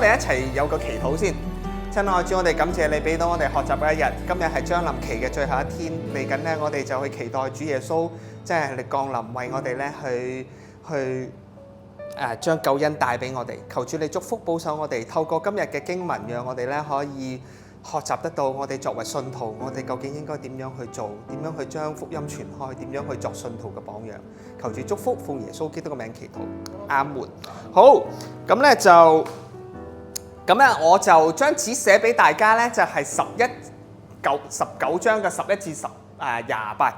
我哋一齊有個祈禱先。親愛主，我哋感謝你俾到我哋學習嘅一日。今日係將臨期嘅最後一天，嚟緊咧，我哋就去期待主耶穌即係嚟降臨，為我哋咧去將救恩帶俾我哋。求主你祝福保守我哋，透過今日嘅經文，讓我哋咧可以學習得到我哋作為信徒，我哋究竟應該點樣去做，點樣去將福音傳開，點樣去作信徒嘅榜樣。求主祝福，奉耶穌基督嘅名祈禱，阿門。好，咁咧就。咁咧，我就將紙寫俾大家咧，就係19章嘅11至28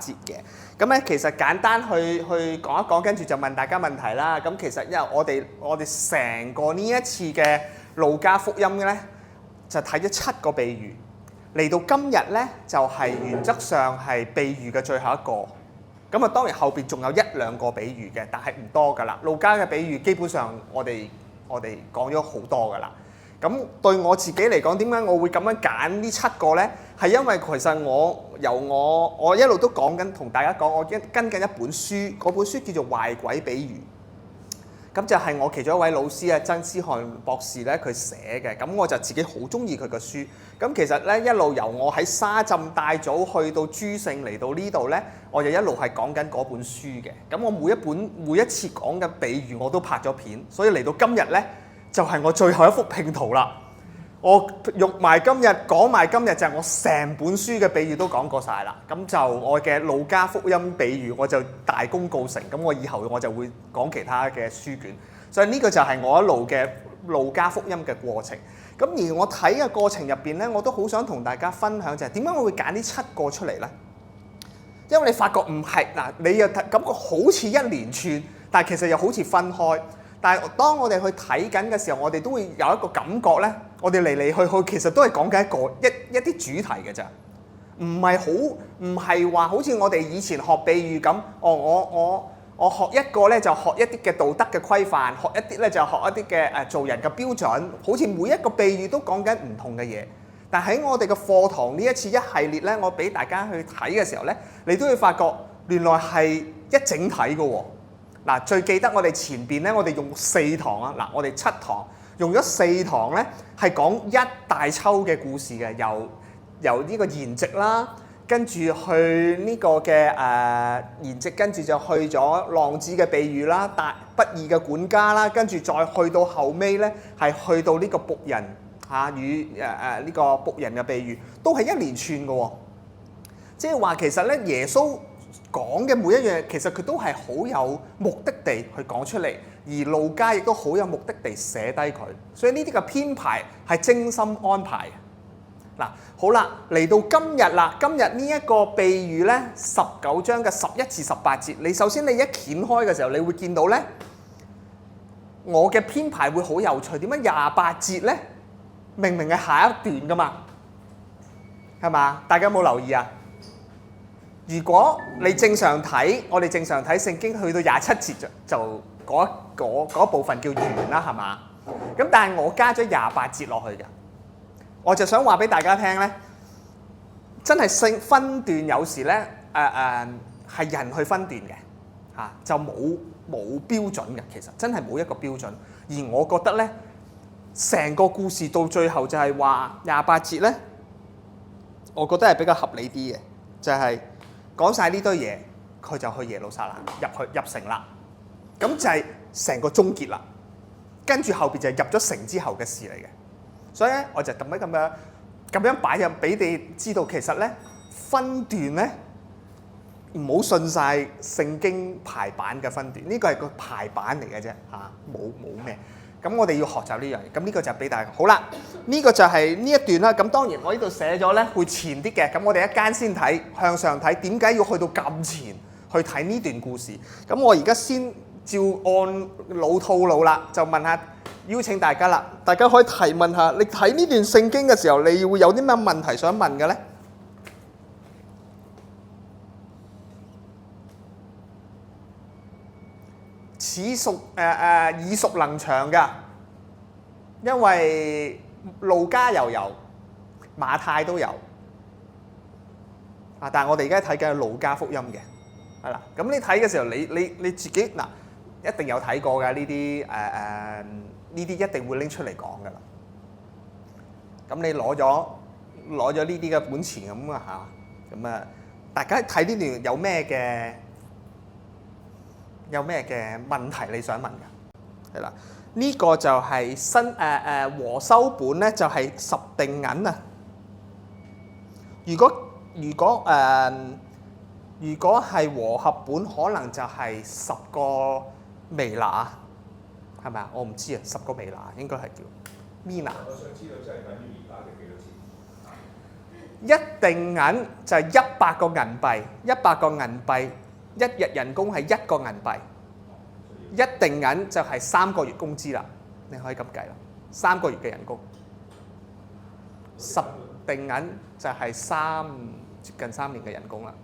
節嘅。咁咧，其實簡單去講一講，跟住就問大家問題啦。咁其實因為我哋成個呢一次嘅路加福音咧，就睇咗7個比喻。嚟到今日咧，就係原則上係比喻嘅最後一個。咁啊，當然後邊仲有1、2個比喻嘅，但係唔多噶啦。路加嘅比喻基本上我哋講咗好多噶啦。咁對我自己嚟講，點解我會咁樣揀呢7個呢？係因為其實我一路都講緊，同大家講，我跟緊一本書，嗰本書叫做《壞鬼比喻》。咁就係我其中一位老師啊，曾思翰博士咧，佢寫嘅。咁我就自己好中意佢嘅書。咁其實咧，一路由我喺沙浸大組去到諸聖嚟到呢度咧，我就一路係講緊嗰本書嘅。咁我每一次講嘅比喻我都拍咗片，所以嚟到今日咧，就係我最後一幅拼圖啦！我講埋今日就係我成本書嘅比喻都講過晒啦。咁就我嘅路加福音比喻，我就大功告成。咁我以後我就會講其他嘅書卷。所以呢個就係我一路嘅路加福音嘅過程。咁而我睇嘅過程入邊咧，我都好想同大家分享就係點解我會揀呢7個出嚟咧？因為你發覺唔係嗱，你又感覺好似一連串，但係其實又好似分開。但係當我哋去睇緊嘅時候，我哋都會有一個感覺咧，我哋嚟去其實都係講緊一啲主題嘅咋，唔係話好似我哋以前學比喻咁，我學一個咧就學一啲嘅道德嘅規範，學一啲咧就學一啲嘅做人嘅標準，好似每一個比喻都講緊唔同嘅嘢。但喺我哋嘅課堂呢一次一系列咧，我俾大家去睇嘅時候咧，你都會發覺原來係一整體嘅喎。嗱，最記得我哋前邊咧，我哋用4堂啊，嗱，我哋7堂用咗4堂咧，係講一大抽嘅故事嘅，由呢個筵席啦，跟住去呢個嘅筵席，跟住就去咗浪子嘅比喻啦，不義嘅管家啦，跟住再去到後尾咧，係去到呢個僕人與呢個僕人嘅比喻，都係一連串嘅喎。即係話其實咧，耶穌講嘅每一樣嘢，其實佢都係好有目的地去講出嚟，而路加亦都好有目的地寫低佢，所以呢啲嘅編排係精心安排嘅。嗱，好啦，嚟到今日啦，今日呢一個比喻咧，19章嘅11至18節，你首先你一掀開嘅時候，你會見到咧，我嘅編排會好有趣。點解28節咧？明明係下一段噶嘛，係嘛？大家有冇留意啊？如果你正常睇，我哋正常睇聖經去到27節就嗰部分叫完啦，係嘛？咁但係我加咗28節落去嘅，我就想話俾大家聽咧，真係分段有時咧係人去分段嘅嚇，就冇標準嘅，其實真係冇一個標準。而我覺得咧，成個故事到最後就係話28節咧，我覺得係比較合理啲嘅，就係講晒呢堆嘢，佢就去耶路撒冷入城啦，咁就係成個終結啦。跟住後邊就係入咗城之後嘅事嚟嘅，所以咧我就咁樣擺入俾你知道，其實咧分段咧唔好信晒聖經排版嘅分段，呢個係個排版嚟嘅啫嚇，冇咩。咁我哋要學習呢樣嘢，咁呢個就俾大家。好啦，呢個就係呢一段啦。咁當然我呢度寫咗咧會前啲嘅，咁我哋一間先睇向上睇，點解要去到咁前去睇呢段故事？咁我而家先照按老套路啦，就問下邀請大家啦，大家可以提問下，你睇呢段聖經嘅時候，你會有啲咩問題想問嘅咧？耳熟能詳㗎，因為路加又有，馬太都有，但係我哋而家睇緊係路加福音嘅，係啦。咁你睇嘅時候，你自己嗱一定有睇過㗎，呢啲一定會拎出嚟講㗎啦。咁你攞咗呢啲嘅本錢咁啊嚇，咁啊大家睇呢段有咩嘅問題你想問㗎？係啦，呢個就係和修本咧，就係10錠銀啊。如果係和合本，可能就係10個微拿，係咪啊？我唔知啊，10個微拿應該係叫 mina。我想知道即係等於而家嘅幾多錢？1錠銀就係100個銀幣，100個銀幣1日人工係1個銀幣，1錠銀就係3個月工資啦。你可以咁計啦，3個月嘅人工。10錠銀就係接近3年嘅人工啦。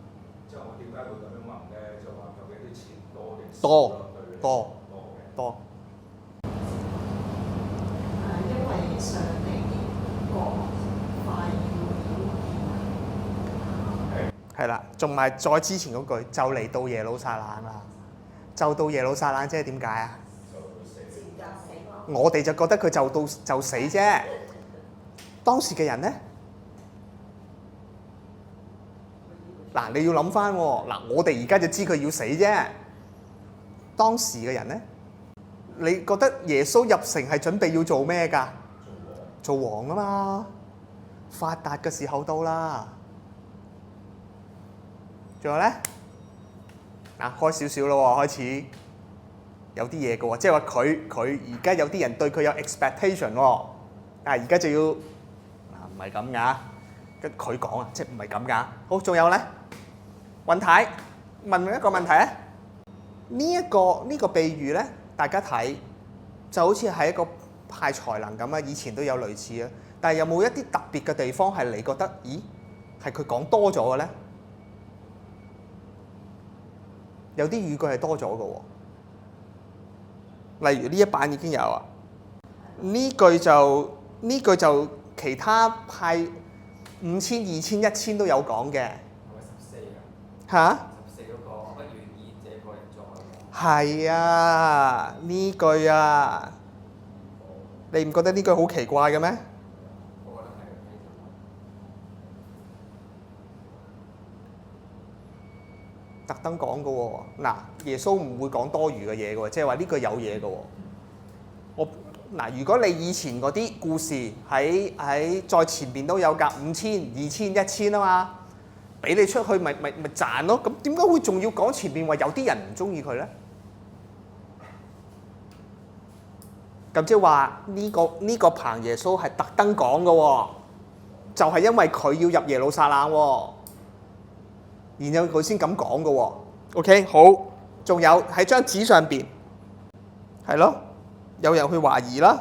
即係我點解會咁樣問咧？就話究竟啲錢多定少？多。因為上帝國快要係啦，仲埋再之前嗰句就嚟到耶路撒冷啦，就到耶路撒冷即係點解啊？我哋就覺得佢就死啫。當時嘅人咧，嗱你要諗翻喎，嗱我哋而家就知佢要死啫。當時嘅人咧，你覺得耶穌入城係準備要做咩㗎？做王啊嘛，發達嘅時候到啦。仲有咧，嗱開少少咯喎，開始有啲嘢嘅喎，即係話佢而家有啲人對佢有 expectation 喎，而家就要唔係咁㗎，跟佢講啊，即係唔係咁㗎。好，仲有咧，雲太問一個問題咧，呢個比喻咧，大家睇就好似係一個派才能咁啊，以前都有類似啊，但係有冇一啲特別嘅地方係你覺得，咦係佢講多咗嘅咧？有啲語句係多咗嘅喎，例如呢一版已經有啊，呢句就其他派5000、2000、1000都有講嘅。14㗎。嚇14嗰個不願意這個人作。係啊，呢句啊，你唔覺得呢句好奇怪嘅咩？我覺得係特登講嘅喎，嗱，耶穌唔會講多餘嘅嘢嘅喎，即係話呢句有嘢嘅喎。如果你以前嗰啲故事喺再前邊都有㗎，5000、2000、1000啊嘛，俾你出去咪賺咯。咁點解會仲要講前邊話有啲人唔中意佢咧？咁即係話呢個彭耶穌係特登講嘅喎，就係因為佢要入耶路撒冷喎。然後佢先咁講嘅喎 ，OK 好，仲有喺張紙上邊，係咯，有人去懷疑啦。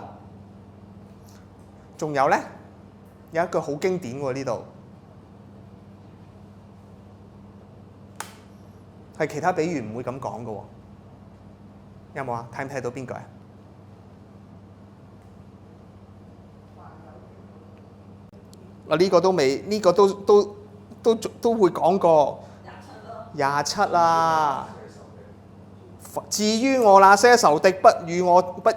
仲有咧，有一句好經典喎呢度，係其他比喻唔會咁講嘅喎。有冇啊？睇唔睇到邊句啊？呢個都未，呢個都會講過。27啦。至於我那些仇敵，不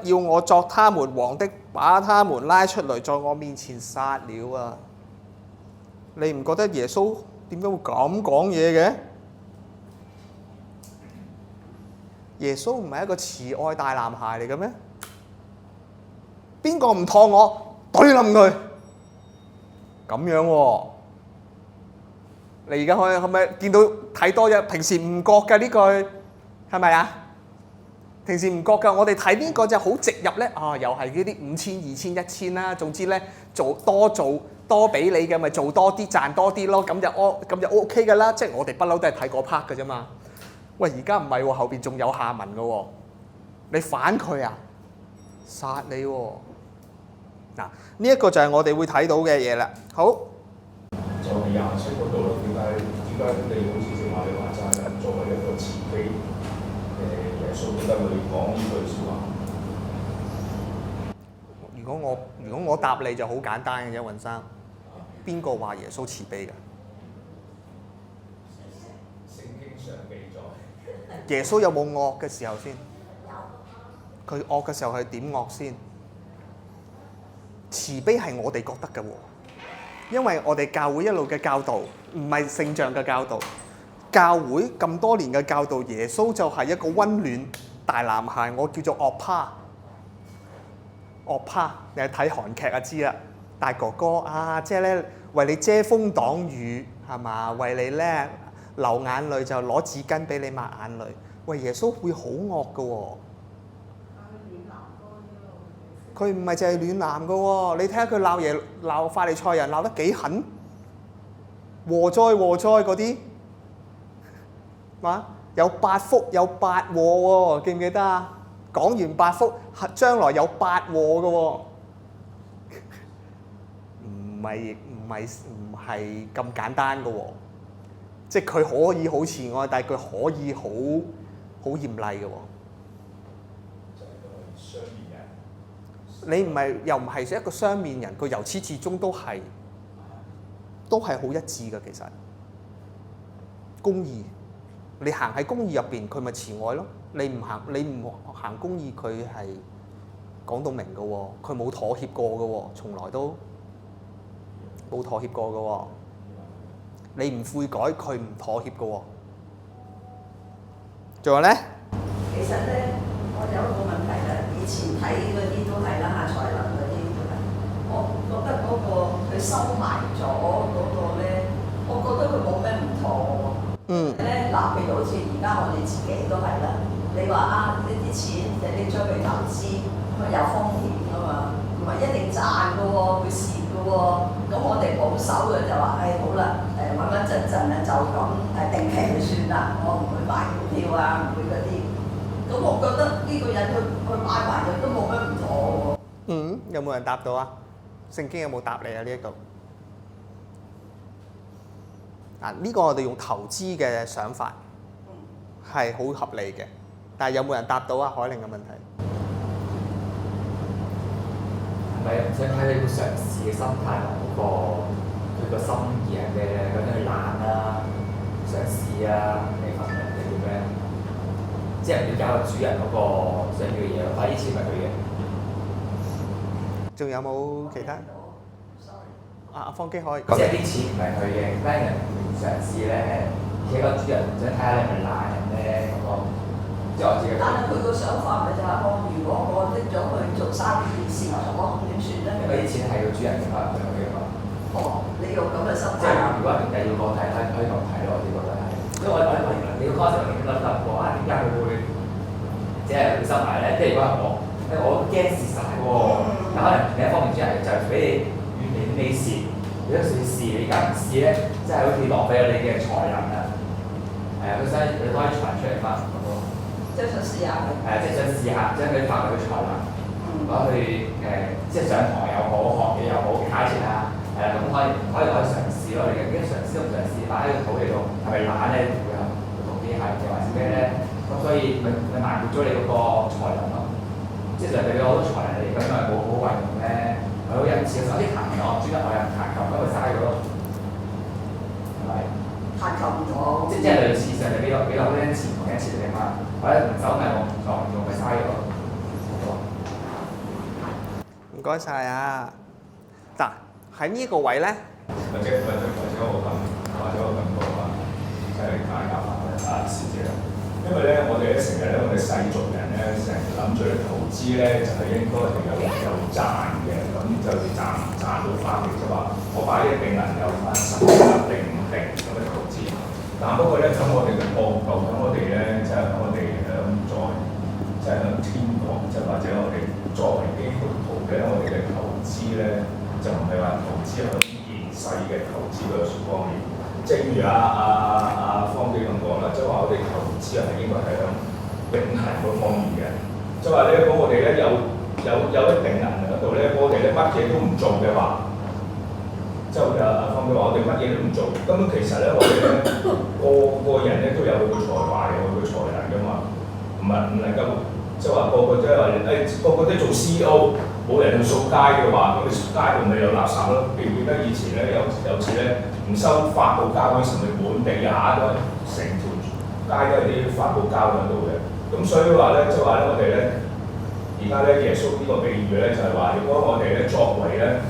要我作他們王的，把他們拉出來，在我面前殺了啊！你唔覺得耶穌點解會咁講嘢嘅？耶穌唔係一個慈愛大男孩嚟嘅咩？邊個唔妥我，懟冧佢咁樣喎？你而家可唔可以見到睇多咗？平時唔覺嘅呢句係咪啊？平時唔覺㗎，我哋睇呢個就好直入咧。又係呢啲5000、2000、1000啦。總之咧，做多俾你嘅，咪做多啲賺多啲咯。咁就 OK 㗎啦。即係我哋不嬲都係睇嗰 part 㗎啫嘛。喂，而家唔係喎，後邊仲有下文㗎喎。你反佢啊，殺你喎！嗱，呢一個就係我哋會睇到嘅嘢啦。好。就係27嗰度咯，點解你好似正話你話齋咁，作為一個慈悲耶穌點解會講呢句説話？如果我答你就好簡單嘅啫，雲生。邊個話耶穌慈悲㗎？聖經上記載。耶穌有冇惡嘅時候先？佢惡嘅時候係點惡先？慈悲係我哋覺得嘅喎，因為我哋教會一路嘅教導唔係聖像嘅教導，教會咁多年嘅教導，耶穌就係一個溫暖大男孩，我叫做惡趴。惡趴，你睇韓劇就知啦，大哥哥啊，即係咧為你遮風擋雨係嘛，為你咧流眼淚就攞紙巾俾你抹眼淚。喂，耶穌會好惡嘅喎。佢唔係淨係暖男嘅喎，你睇下佢鬧法利賽人鬧得幾狠，禍哉禍哉嗰啲，嘛有8福有8禍喎，記唔記得啊？講完8福，將來有8禍嘅喎，唔係咁簡單嘅喎，即係佢可以好慈愛，但係佢可以好嚴厲嘅喎。你又唔係一個雙面人，佢由始至終都係好一致嘅。其實公義，你行喺公義入邊，佢咪慈愛咯。你唔行公義，佢係講到明嘅喎，佢冇妥協過嘅喎，從來都冇妥協過嘅喎。你唔悔改，佢唔妥協嘅喎。仲有咧？其實咧，我有一個問題啦。以前睇嗰啲都係啦，夏才能嗰啲都係。我覺得嗰個佢收埋咗嗰個咧，我覺得佢冇咩唔妥喎。咧嗱，譬如好似而家我哋自己都係啦。你話啊，呢啲錢你將佢投資，咁有風險㗎嘛，唔係一定賺㗎喎，會蝕㗎喎。咁我哋保守嘅就話，好啦，穩穩陣陣啊，就咁定期就算啦，我唔會買股票啊，唔會嗰啲。咁我覺得呢個人佢買埋佢都冇乜唔妥喎。有冇人答到啊？聖經有冇答你啊？呢一度呢個我哋用投資嘅想法係好合理嘅，但係有冇人答到啊？海玲嘅問題係咪唔想睇你個嘗試嘅心態同佢個心意係咩咧？究竟係懶啊、嘗試啊、未分明定點咧？即係唔了解個主人嗰個想要嘅嘢咯，但係呢次唔係佢嘅。仲有冇其他？方基可以。即係啲錢唔係佢嘅，但係人嘗試咧，其實個主人想睇下你係咪懶人咧嗰個，即係我自己。但係佢個想法咪就係如果我拎咗去做生意事業，我點算咧？因為啲錢係個主人嘅嘛，唔係佢嘅嘛。你用咁嘅心態。即係如果係第二個睇，可以咁睇咯，我自己覺得係。因為我你個 concept 點諗過啊？點解佢會即係會收埋咧？即係如果係我驚蝕晒喎，但可能另一方面主人就係俾你遠離你蝕，如果試你而家唔試咧，即係好似浪費咗你嘅才能啊！佢想你可以傳出嚟嘛咁咯。即係想試下佢。即係想試下將佢發揮佢才能，攞去即係上堂又好，學嘢又好，其他錢啊，咁可以嘗試咯。你而家嘗試都唔嘗試，擺喺個土地度，係咪懶咧？會有同機械嘅還是咩咧？咁所以咪埋沒咗你嗰個才能咯。即係人哋有好多才能嚟，咁咪冇好運用咧。佢好仁慈，有啲彈琴我專登我又彈琴，咁咪嘥咗咯，係咪？彈琴唔好。即係類似上你俾我好多錢同一次你嘛，或者唔走咪我唔用咪嘥咗。唔該晒啊！嗱喺呢個位咧，或者我咁講啊，即係解答下師姐。因為咧，我哋成日咧，我哋世俗人咧，成日諗住投資咧，就係應該係有賺嘅，咁就賺到翻嚟，即係話我擺一定能有翻10定5定咁嘅投資。但不過咧，咁我哋嘅報告，咁我哋咧，即係我哋即係向天國，即係或者我哋作為基督徒嘅，我哋嘅投資咧，就唔係話投資喺現世嘅投資嗰方面。正如方基咁講啦，即係話我哋投資係應該係響永恆嗰方面嘅。即係話咧，如果我哋咧有一定能力嗰度咧，我哋咧乜嘢都唔做嘅話，即係方基話我哋乜嘢都唔做，根本其實咧我哋咧個人咧都有佢個才華嘅，有佢個才能㗎嘛，唔能夠即係話個個即係話個個都做 CEO， 冇人去掃街嘅話，咁你街度咪有垃圾咯？記唔記得以前咧有次咧？唔收發泡膠嗰陣時，咪滿地下都成條街都係啲發泡膠喺度嘅。咁所以話咧，即係話咧，我哋咧而家咧耶穌呢個比喻咧就係話，如果我哋咧作為咧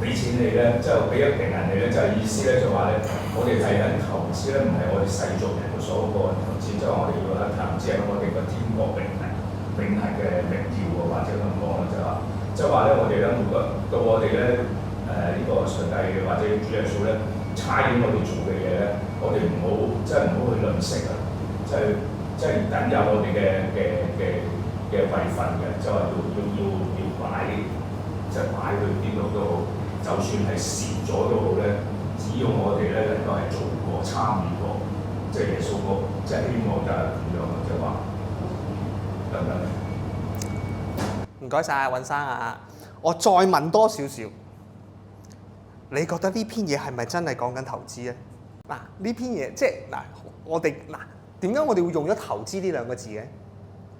俾錢你咧，即係俾一瓶銀你咧，就係意思咧就話咧，我哋睇緊投資咧唔係我哋世俗人嘅所講投資，即係我哋要喺投資喺我哋個天國永恆嘅榮耀喎，或者咁講啦，就係話咧我哋咧每個到我哋咧呢個上帝或者主耶穌咧差遣我哋做嘅嘢咧，我哋唔好即係唔好去吝嗇啊，即係等有我哋嘅位份嘅，即係話要擺，即係擺去邊度都好，就算係蝕咗都好咧，只要我哋咧能夠係做過、參與過，即係耶穌個，即係希望就係咁樣，即係話得唔得？唔該晒，尹生啊！我再問多少少，你覺得呢篇嘢係咪真係講緊投資咧？嗱，呢篇嘢即係嗱，我哋嗱點解我哋會用咗投資呢兩個字嘅？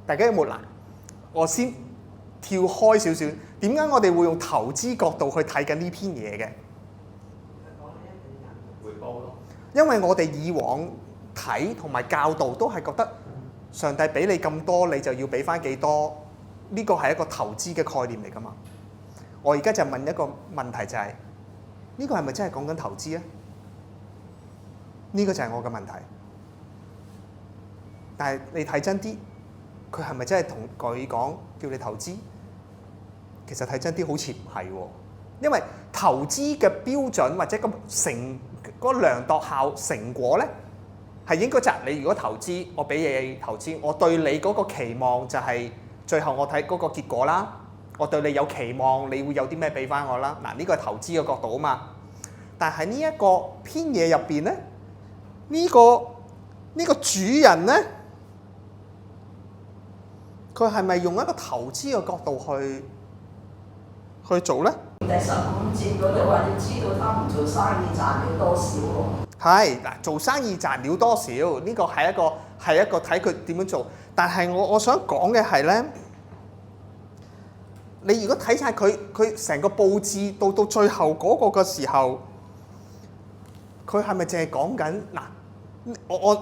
大家有冇嗱？我先跳開少少，點解我哋會用投資角度去睇緊呢篇嘢嘅？回報咯。因為我哋以往睇同埋教導都係覺得上帝俾你咁多，你就要俾翻幾多，呢個係一個投資嘅概念嚟㗎嘛。我而家就問一個問題就係，呢個係咪真係講緊投資咧？呢個就係我嘅問題。但係你睇真啲，佢係咪真係同佢講叫你投資？其實睇真啲好似唔係喎，因為投資嘅標準或者個量度效成果咧，係應該就係你如果投資，我俾嘢你投資，我對你嗰個期望就係最後我睇嗰個結果啦。我對你有期望，你會有啲咩俾翻我啦？嗱，呢個係投資嘅角度啊嘛。但係呢一個篇嘢入邊咧，呢個主人咧，佢係咪用一個投資嘅角度去做咧？第15節嗰度話要知道他們做生意賺了多少喎。係嗱，做生意賺了多少？呢個係一個睇佢點樣做。但係我想講嘅係咧，你如果睇晒佢成個佈置到最後嗰個嘅時候，佢係咪淨係講緊嗱？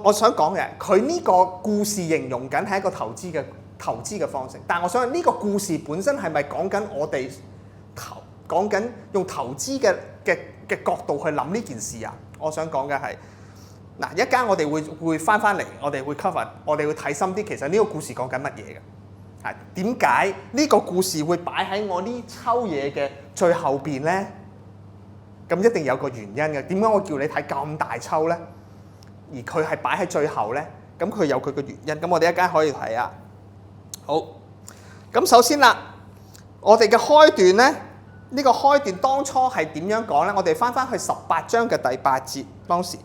我想講嘅，佢呢個故事形容緊係一個投資嘅方式。但係我想呢個故事本身係咪講緊我哋講緊用投資嘅角度去諗呢件事啊？我想講嘅係嗱，一間我哋會翻嚟，我哋會 cover， 我哋會睇深啲。其實呢個故事講緊乜嘢嘅？係點解呢個故事會擺喺我呢抽嘢嘅最後邊咧？咁一定有個原因嘅。點解我叫你睇咁大抽咧？而佢係擺喺最後咧？咁佢有佢嘅原因。咁我哋一間可以睇啊。好，咁首先啦，我哋嘅開段咧。呢個開段當初係點樣講咧？我哋翻去18章嘅第8節，當時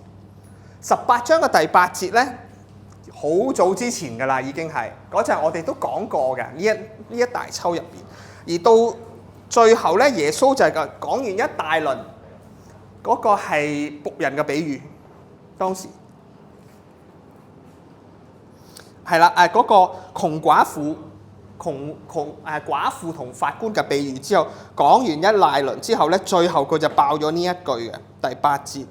18章嘅第8節咧，好早之前㗎啦，已經係嗰陣我哋都講過嘅呢一大抽入邊，而到最後咧，耶穌就係講完一大輪嗰個係僕人嘅比喻，當時係啦，嗰個窮寡婦。寡婦同法官嘅比喻之後，講完一大輪之後咧，最後佢就爆咗呢一句嘅第8節。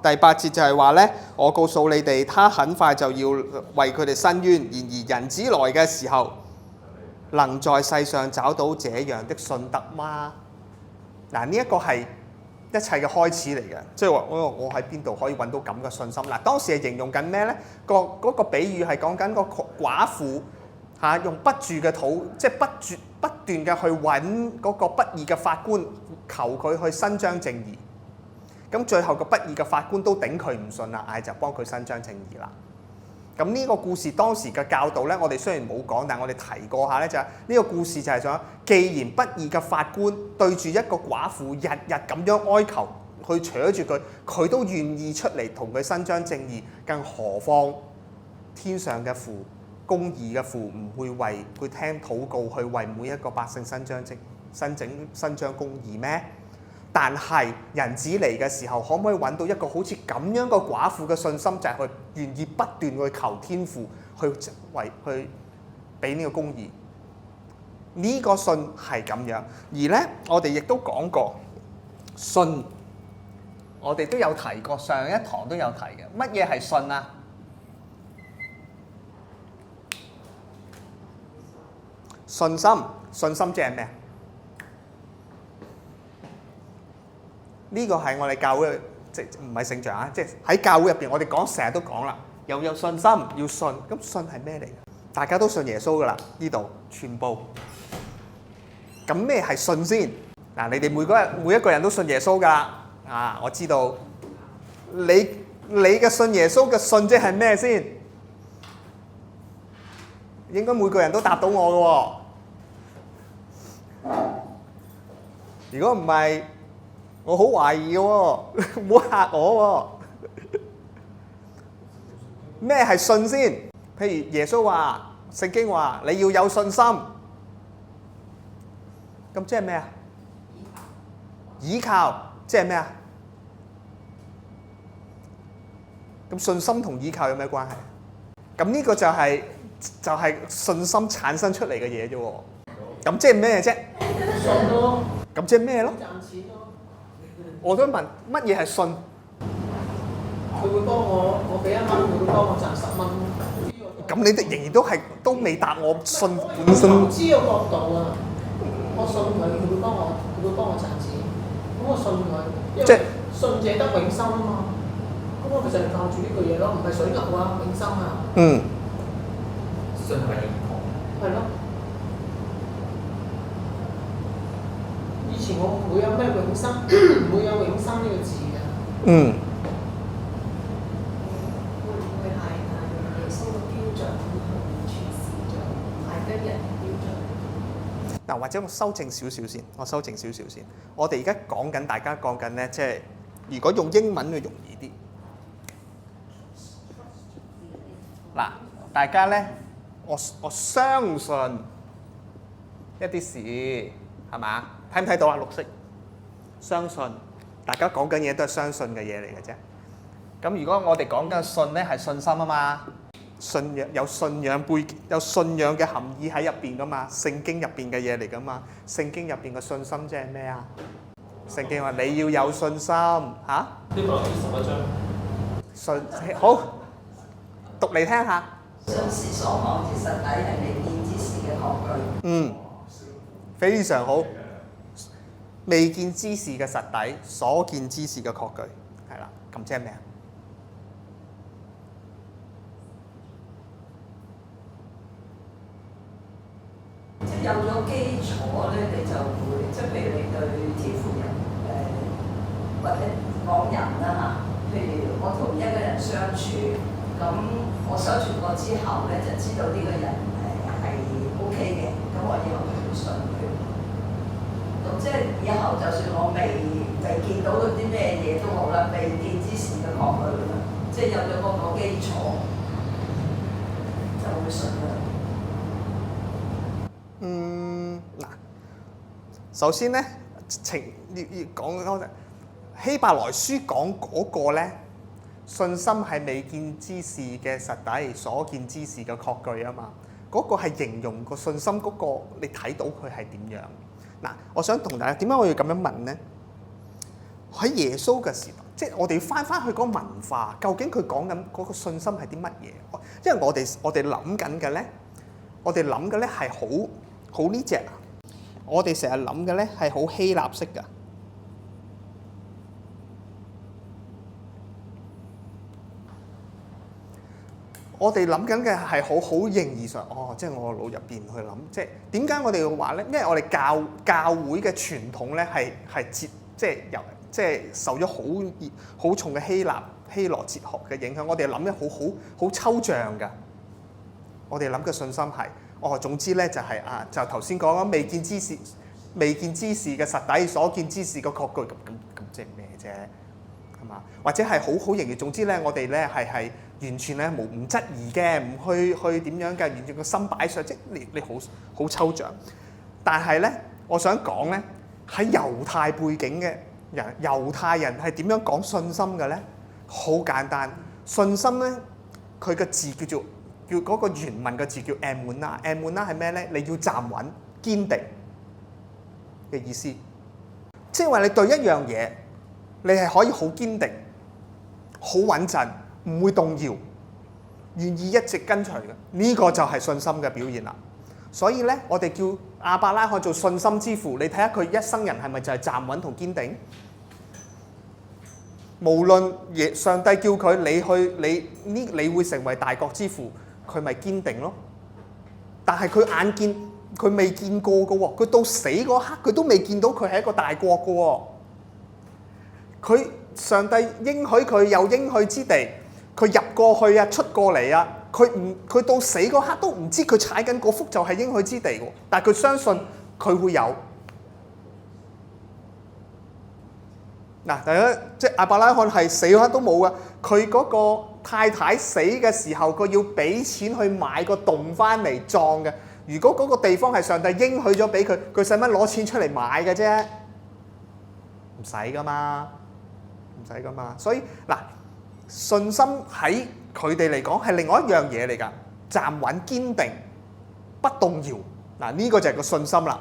第8節就係話咧，我告訴你哋，他很快就要為佢哋伸冤。然而人子來嘅時候，能在世上找到這樣的信德嗎？嗱，呢一個係一切嘅開始嚟嘅，即係話我喺邊度可以揾到咁嘅信心？嗱，當時係形容緊咩咧？嗰個比喻係講緊個寡婦。用不住嘅土，即係不斷嘅去揾嗰個不義嘅法官，求佢去伸張正義。咁最後個不義嘅法官都頂佢唔順啦，就幫佢伸張正義啦。咁呢個故事當時嘅教導咧，我哋雖然冇講，但係我哋提過下咧，就係呢個故事就係想，既然不義嘅法官對住一個寡婦日日咁樣哀求，去扯住佢，佢都願意出嚟同佢伸張正義，更何況天上嘅父。公義嘅父唔會為佢聽禱告，去為每一個百姓伸張公義咩？但係人子嚟嘅時候，可唔可以揾到一個好似咁樣嘅寡婦嘅信心，就係佢願意不斷去求天父去俾呢個公義？呢個信係咁樣，而咧我哋亦都講過信，我哋都有提過，上一堂都有提嘅。乜嘢係信啊？信心，信心即係咩？呢個係我哋教會，即係唔係聖像啊？即係喺教會入邊，我哋成日都講啦，又有信心，要信。咁信係咩嚟？大家都信耶穌噶啦，呢度全部。咁咩係信先？嗱，你哋每一個人都信耶穌噶啦。啊，我知道。你嘅信耶穌嘅信即係咩先？應該每個人都答到我嘅喎。如果唔係，我好懷疑嘅喎，唔好嚇我喎。咩係信先？譬如耶穌話，聖經話你要有信心，咁即係咩啊？倚靠即係咩啊？咁信心同倚靠有咩關係？咁呢個就係信心產生出嚟嘅嘢啫喎。咁即係咩啫？信咯，咁即係咩咯？賺錢咯。我想問乜嘢係信？佢會幫我俾1蚊，佢會幫我賺10蚊。咁你哋仍然都未答我信本投身。資嘅角度啊，我信佢會幫我賺錢。咁我信佢，因即係為信者得永生啊嘛。咁我咪就係靠住呢句嘢咯，唔係水牛啊，永生啊。嗯。信係咪認同？係咯。以前我唔會有咩永生，唔會有永生呢個字嘅。嗯。會唔會係用耶穌嘅標準去處事咗，唔係跟人嘅標準？嗱，或者我修正少少先，我哋而家大家講緊咧，即係如果用英文會容易啲。嗱，大家咧，我相信一啲事係嘛？睇唔睇到啊？綠色，相信，大家講緊嘢都係相信嘅嘢嚟嘅啫。咁如果我哋講緊信咧，係信心啊嘛，信仰有信仰背景，有信仰嘅含義喺入邊噶嘛，聖經入邊嘅嘢嚟噶嘛，聖經入邊嘅信心即係咩啊？聖經話你要有信心嚇。呢個係11章。信好，讀嚟聽下。信是所望之實底，係未見之事嘅確據。嗯，非常好。未見之事嘅實底，所見之事嘅確據，係啦。咁即係咩啊？即係有咗基礎咧，你就會即係譬如你對天父人或者講人啦嚇，譬如我同一個人相處，咁我相處過之後咧，就知道呢個人係 OK 嘅，咁我以後就會信佢。咁即係以後就算我未見到嗰啲咩嘢都好啦，未見之事嘅確據啦，即係有咗嗰個基礎，就會信啦。嗱，首先咧，要講嗰陣希伯來書講嗰個咧，信心係未見之事嘅實底，所見之事嘅確據啊嘛。嗰個係形容個信心嗰個，你睇到佢係點樣？嗱，我想同大家點解我要咁樣問咧？喺耶穌嘅時代，即係我哋要翻去嗰個文化，究竟佢講緊嗰個信心係啲乜嘢？因為我哋諗緊嘅咧，係好呢隻啊！我哋成日諗嘅咧係好希臘式㗎。我哋諗緊嘅係好形而上，即係我腦入邊去諗，即係點解我哋要話咧？因為我哋教會嘅傳統咧係即係受咗好重嘅希羅哲學嘅影響，我哋諗得好抽象㗎。我哋諗嘅信心係，總之咧就係就頭先講咗未見之事嘅實底，所見之事嘅確據，咁即係咩啫？係嘛？或者係好形而，總之咧，我哋咧係完全咧唔質疑嘅，唔去點樣嘅，完全個心擺上，即係你好抽象。但係咧，我想講咧，喺猶太背景嘅人，猶太人係點樣講信心嘅咧？好簡單，信心咧，佢嘅字叫嗰個原文嘅字叫 emunah 係咩咧？你要站穩、堅定嘅意思，即係話你對一樣嘢，你係可以好堅定、好穩陣，唔會動搖，願意一直跟隨嘅，呢個就係信心嘅表現啦。所以咧，我哋叫亞伯拉罕做信心之父。你睇下佢一生人係咪就係站穩同堅定？無論上帝叫佢你會成為大國之父，佢咪堅定咯。但係佢眼見佢未見過嘅喎，佢到死嗰刻佢都未見到佢係一個大國嘅喎。佢上帝應許佢有應許之地，佢入過去啊，出過嚟啊。佢到死嗰刻都唔知佢踩緊嗰幅就係應許之地喎，但係佢相信佢會有。嗱，大家即係亞伯拉罕係死嗰刻都冇噶，佢嗰個太太死嘅時候，佢要俾錢去買個洞翻嚟葬嘅。如果嗰個地方係上帝應許咗俾佢，佢使乜攞錢出嚟買嘅啫？唔使噶嘛，唔使噶嘛。所以嗱，信心喺佢哋嚟講係另外一樣嘢嚟㗎，站穩堅定，不動搖。嗱，呢個就係個信心啦，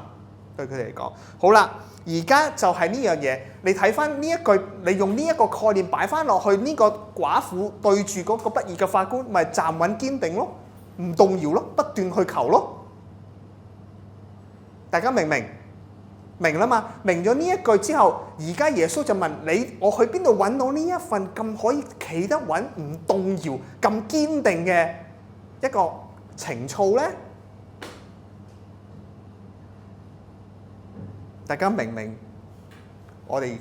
對佢哋嚟講。好啦，而家就係呢樣嘢，你睇翻呢一句，你用呢一個概念擺翻落去，呢個寡婦對住嗰個不義嘅法官，咪站穩堅定咯，唔動搖咯，不斷去求咯。大家明唔明？明啦嘛，明咗呢一句之後，而家耶穌就問你：我去邊度揾到呢一份咁可以企得穩、唔動搖、咁堅定嘅一個情操咧？大家明唔明？我哋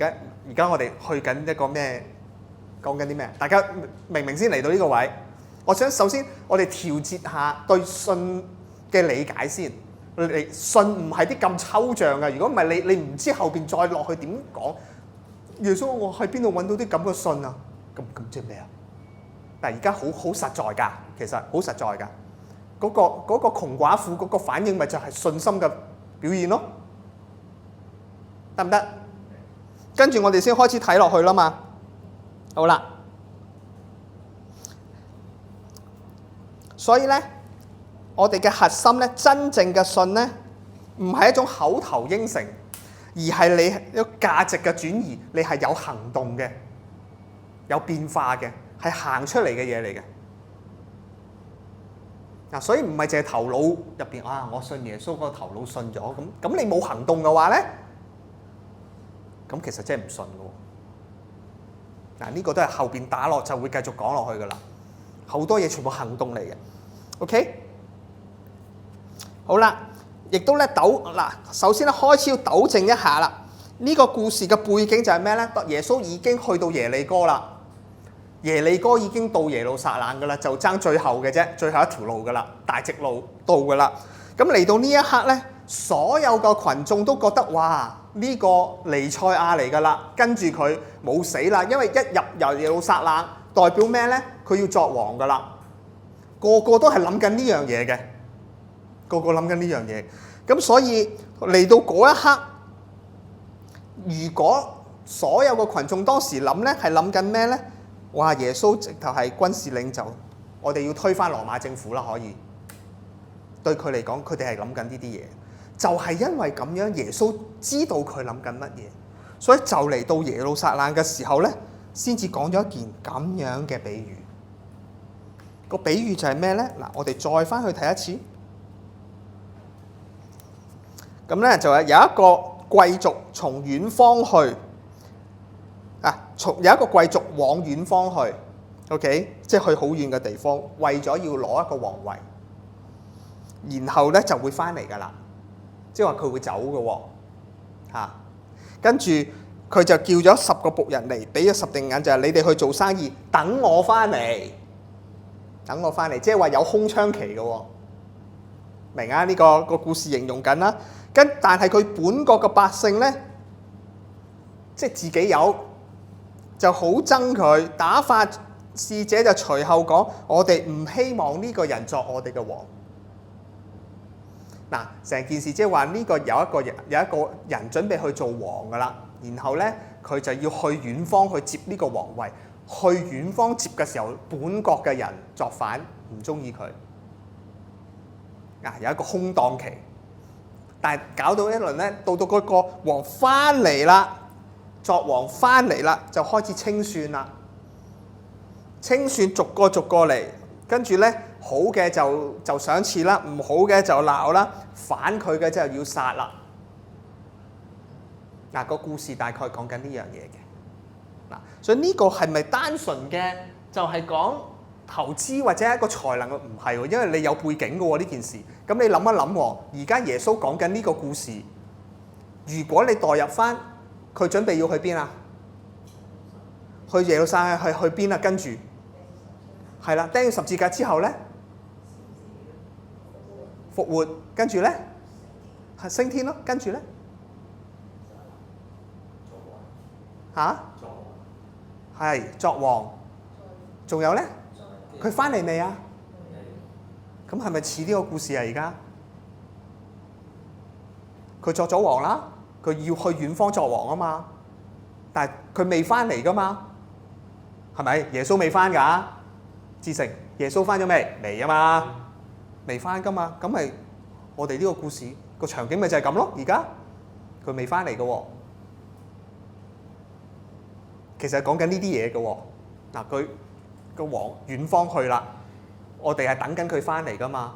而家我哋去緊一個咩？講緊啲咩？大家明唔明先嚟到呢個位？我想首先我哋調節下對信嘅理解先。信唔係啲咁抽象嘅，如果唔係你唔知後邊再落去點講。耶穌，我喺邊度揾到啲咁嘅信啊？咁即係咩啊？但係而家好實在㗎，其實好實在㗎。嗰個窮寡婦嗰個反應咪就係信心嘅表現咯，得唔得？跟住我哋先開始睇落去啦嘛。好啦，所以咧。我哋嘅核心咧，真正嘅信咧，唔係一種口頭應承，而係你一個價值嘅轉移，你係有行動嘅，有變化嘅，係行出嚟嘅嘢嚟嘅。嗱，所以唔係淨係頭腦入邊啊，我信耶穌，個頭腦信咗，咁你冇行動嘅話咧，咁其實真係唔信嘅喎。嗱，呢個都係後邊打落就會繼續講落去噶啦，好多嘢全部行動嚟嘅。OK？好啦，亦都咧首先咧開始要糾正一下啦。呢個故事嘅背景就係咩咧？耶穌已經去到耶利哥啦，耶利哥已經到耶路撒冷噶啦，就爭最後嘅啫，最後一條路噶啦，大直路到噶啦。咁嚟到呢一刻咧，所有嘅群眾都覺得哇，呢個彌賽亞嚟噶啦，跟住佢冇死啦，因為一入耶路撒冷代表咩咧？佢要作王噶啦，個個都係諗緊呢樣嘢嘅。個個諗緊呢樣嘢，咁所以嚟到嗰一刻，如果所有嘅群眾當時諗咧，係諗緊咩咧？哇！耶穌直頭係軍事領袖，我哋要推翻羅馬政府啦，可以對佢嚟講，佢哋係諗緊呢啲嘢，就係因為咁樣，耶穌知道佢諗緊乜嘢，所以就嚟到耶路撒冷嘅時候咧，先至講咗一件咁樣嘅比喻。個比喻就係咩咧？嗱，我哋再翻去睇一次。咁咧就係有一個貴族從遠方去，有一個貴族往遠方去 ，OK， 即係去好遠嘅地方，為咗要攞一個皇位，然後咧就會翻嚟噶啦，即係話佢會走嘅喎，跟住佢就叫咗10個僕人嚟，俾咗10錠銀，就係你哋去做生意，等我翻嚟，即係話有空窗期嘅喎，明啊？呢個故事形容緊啦。但係佢本國嘅百姓咧，即係自己有就好憎佢，打發使者就隨後講：我哋唔希望呢個人作我哋嘅王。嗱，成件事即係話呢個有一個人準備去做王噶啦，然後咧佢就要去遠方去接呢個皇位。去遠方接嘅時候，本國嘅人作反，唔中意佢。有一個空檔期。但係搞到一輪咧，到嗰個王翻嚟啦，作王翻嚟啦，就開始清算啦。清算逐個嚟，跟住咧好嘅就賞賜啦，唔好嘅就鬧啦，反佢嘅就要殺啦。嗱，個故事大概講緊呢樣嘢嘅。嗱，所以呢個係咪單純嘅就係講投資或者一個才能？唔係喎，因為你有背景嘅喎呢件事。咁你諗一諗喎，而家耶穌講緊呢個故事，如果你代入翻，佢準備要去邊啊？去耶路撒冷係去邊啊？跟住係啦，釘十字架之後咧，復活，跟住咧係升天咯，跟住咧係作王，仲有咧，佢翻嚟未啊？咁係咪似呢個故事啊？而家佢作咗王啦，佢要去遠方作王啊嘛，但係佢未翻嚟噶嘛，係咪？耶穌未翻㗎？志成，耶穌翻咗未？未啊嘛，未翻噶嘛，咁咪我哋呢個故事個場景咪就係咁咯。而家佢未翻嚟嘅喎。其實講緊呢啲嘢嘅喎，嗱，佢個王遠方去啦，我哋係等緊佢翻嚟噶嘛，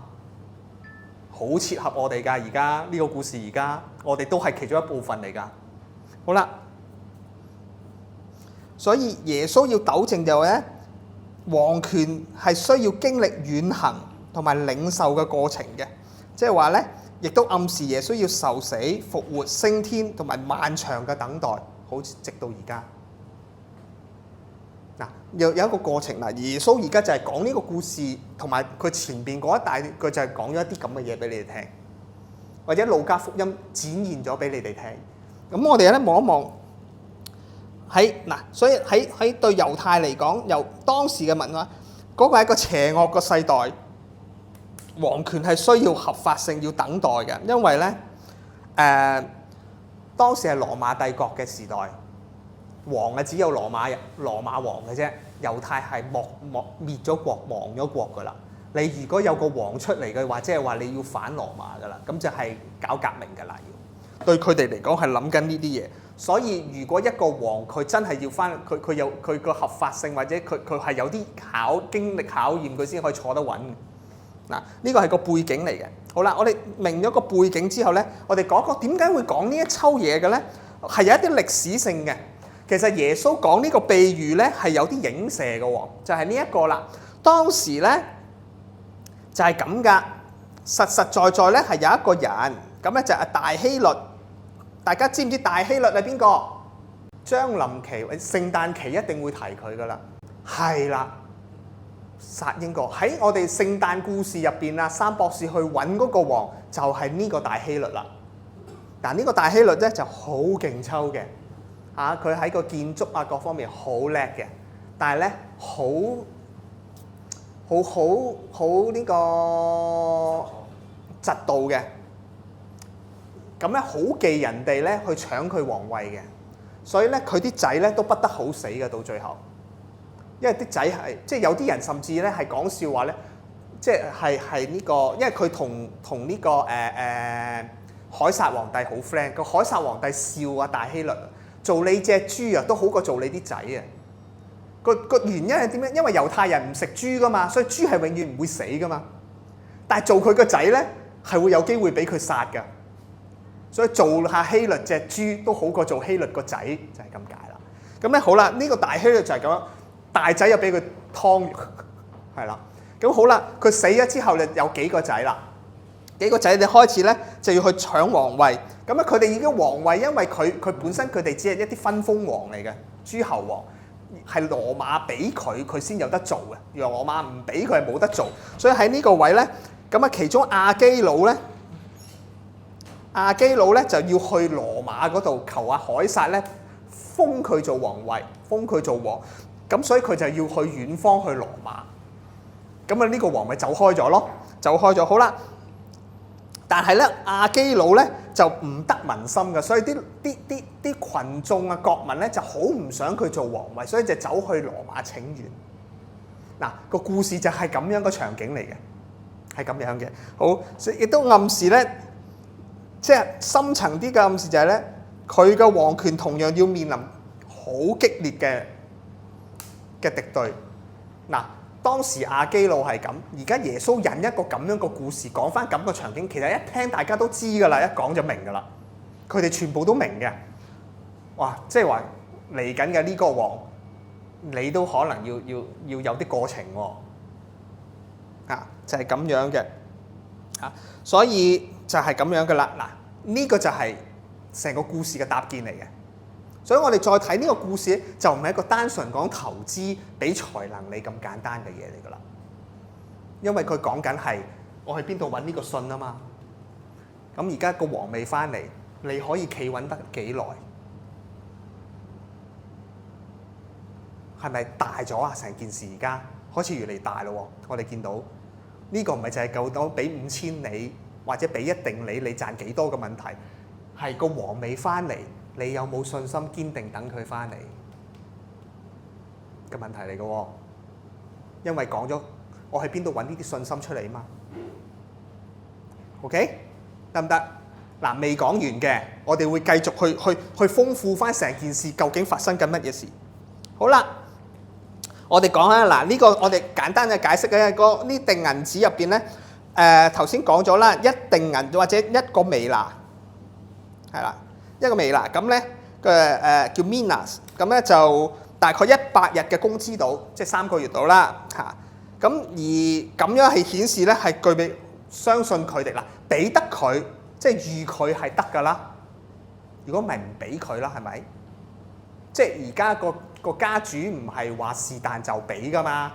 好切合我哋㗎。而家呢個故事，而家我哋都係其中一部分嚟㗎。好啦，所以耶穌要糾正就係咧，王權係需要經歷遠行同埋領受嘅過程嘅，即係話咧，亦都暗示耶穌要受死、復活、升天同埋漫長嘅等待，好似直到而家。嗱，有一個過程啦。耶穌而家就係講呢個故事，同埋佢前邊嗰一大，佢就係講咗一啲咁嘅嘢俾你哋聽，或者路加福音展現咗俾你哋聽。咁我哋咧望一望所以喺對猶太嚟講，由當時嘅文化，嗰個係一個邪惡嘅世代，王權係需要合法性，要等待嘅，因為咧當時係羅馬帝國嘅時代。王啊，只有羅馬王嘅啫，猶太係滅咗國、亡咗國噶啦。你如果有個王出嚟嘅話，即係話你要反羅馬噶啦，咁就係搞革命噶啦。要對佢哋嚟講係諗緊呢啲嘢，所以如果一個王佢真係要翻，佢有佢個合法性，或者佢係有啲經歷考驗，佢先可以坐得穩。嗱，呢個係個背景嚟嘅。好啦，我哋明咗個背景之後咧，我哋講個點解會講呢一抽嘢嘅咧，係有一啲歷史性嘅。其實耶穌講呢個比喻咧係有啲影射嘅喎，就係呢一個啦。當時咧就係咁噶，實實在在咧係有一個人，咁咧就係大希律。大家知唔知大希律係邊個？將臨期、聖誕期一定會提佢噶啦。係啦，殺英國喺我哋聖誕故事入邊啊，三博士去揾嗰個王就係呢個大希律啦。但呢個大希律咧就好勁抽嘅。佢喺個建築啊各方面好叻嘅，但係咧好呢個嫉妒嘅，咁咧好忌人哋咧去搶佢皇位嘅，所以咧佢啲仔咧都不得好死嘅到最後，因為啲仔係即係有啲人甚至咧係講笑話咧，即係呢個，因為佢同呢個凱撒皇帝好 friend， 個凱撒皇帝笑啊大希律。做你隻豬啊，都好過做你啲仔啊！個原因係點樣？因為猶太人唔食豬噶嘛，所以豬係永遠唔會死噶嘛。但係做佢個仔咧，係會有機會俾佢殺噶。所以做下希律隻豬都好過做希律個仔，就係咁解啦。咁咧好啦，呢個大希律就係咁樣，大仔又俾佢劏，係啦。咁好啦，佢死咗之後，就有幾個仔啦。幾個仔你開始咧就要去搶皇位，咁咧佢哋已經皇位，因為佢本身佢哋只係一啲分封王嚟嘅，諸侯王係羅馬俾佢先有得做嘅，羅馬唔俾佢係冇得做，所以喺呢個位咧，咁啊其中亞基老咧就要去羅馬嗰度求阿凱撒咧封佢做皇位，封佢做王，咁所以佢就要去遠方去羅馬，咁啊呢個王咪走開咗咯，好啦。但係咧，亞基老咧就唔得民心嘅，所以啲群眾啊、國民咧就好唔想佢做皇位，所以就走去羅馬請願。嗱，個故事就係咁樣個場景嚟嘅，係咁樣嘅。好，亦都暗示咧，即係深層啲嘅暗示就係咧，佢嘅皇權同樣要面臨好激烈嘅敵對。嗱，當時亞基路係咁，而家耶穌引一個咁樣個故事講翻咁個場景，其實一聽大家都知㗎啦，一講就明㗎啦。佢哋全部都明嘅。哇！即係話嚟緊嘅呢個王，你都可能要有啲過程喎。就係咁樣嘅。所以就係咁樣㗎啦。嗱，呢個就係成個故事嘅搭建嚟嘅。所以我哋再睇呢個故事咧，就唔係一個單純講投資俾才能你咁簡單嘅嘢嚟㗎啦。因為佢講緊係我去邊度揾呢個信啊嘛。咁而家個王未翻嚟，你可以企穩得幾耐？係咪大咗啊？成件事而家開始越嚟越大咯。我哋見到呢個唔係就係夠到俾5000你，或者俾一定你賺幾多嘅問題，係個王未翻嚟。你有冇信心堅定等佢翻嚟嘅問題嚟嘅喎？因為講咗我喺邊度揾呢啲信心出嚟啊嘛。OK， 得唔得？嗱，未講完嘅，我哋會繼續去豐富翻成件事究竟發生緊乜嘢事。好啦，我哋講下嗱，呢個我哋簡單嘅解釋嘅個呢定銀紙入邊咧，頭先講咗啦，一定銀或者一個微拿係啦。一個微拿咁咧叫 minas， 咁咧就大概100日嘅工資度，即係3個月度啦嚇。咁而咁樣係顯示咧係具備相信佢哋啦，俾得佢即係預佢係得㗎啦。如果唔係唔俾佢啦，係咪？即係而家個家主唔係話是但就俾㗎嘛，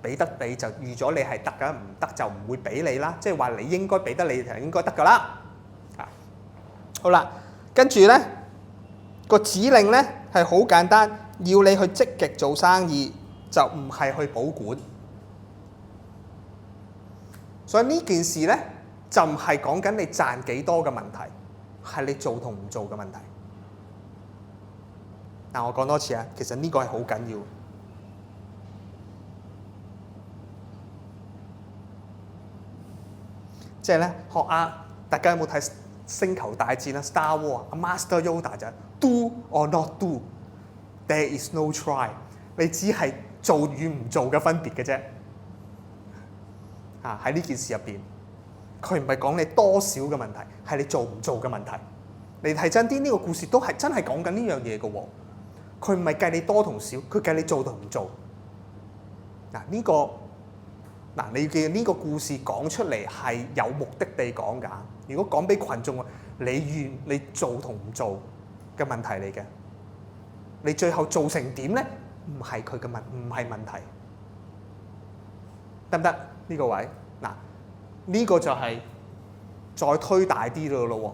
俾得你就預咗你係得㗎，唔得就唔會俾你啦。即係話你應該俾得你就應該得㗎啦。好啦。跟住咧個指令咧係好簡單，要你去積極做生意，就唔係去保管。所以呢件事咧就唔係講緊你賺幾多嘅問題，係你做同唔做嘅問題。嗱，我講多次啊，其實呢個係好緊要。即係咧學啊，大家有冇睇星球大戰啊 Star Wars 啊 Master Yoda 就係 do or not do there is no try， 你只係做與唔做嘅分別嘅啫。喺呢件事入邊，佢唔係講你多少嘅問題，係你做唔做嘅問題。你睇真啲，呢個故事都係真係講緊呢樣嘢嘅喎。佢唔係計你多同少，佢計你做同唔做。呢個你嘅呢個故事講出嚟係有目的地講㗎。如果講俾群眾，你做同唔做嘅問題嚟嘅，你最後做成點咧？唔係佢嘅唔係問題，得唔得？呢個位呢個就係再推大啲咯喎。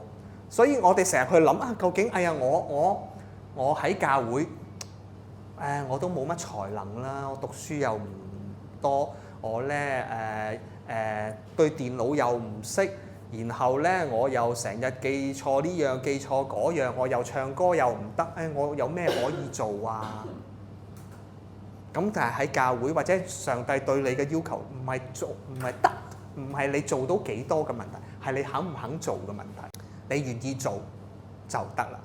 所以我哋成日去諗啊，究竟我喺教會，我都冇乜才能啦，我讀書又唔多，我咧對電腦又唔識。然後咧，我又成日記錯呢樣記錯嗰樣，我又唱歌又唔得，我有咩可以做啊？咁但係喺教會或者上帝對你嘅要求唔係做唔係得，唔係你做到幾多嘅問題，係你肯唔肯做嘅問題。你願意做就得啦。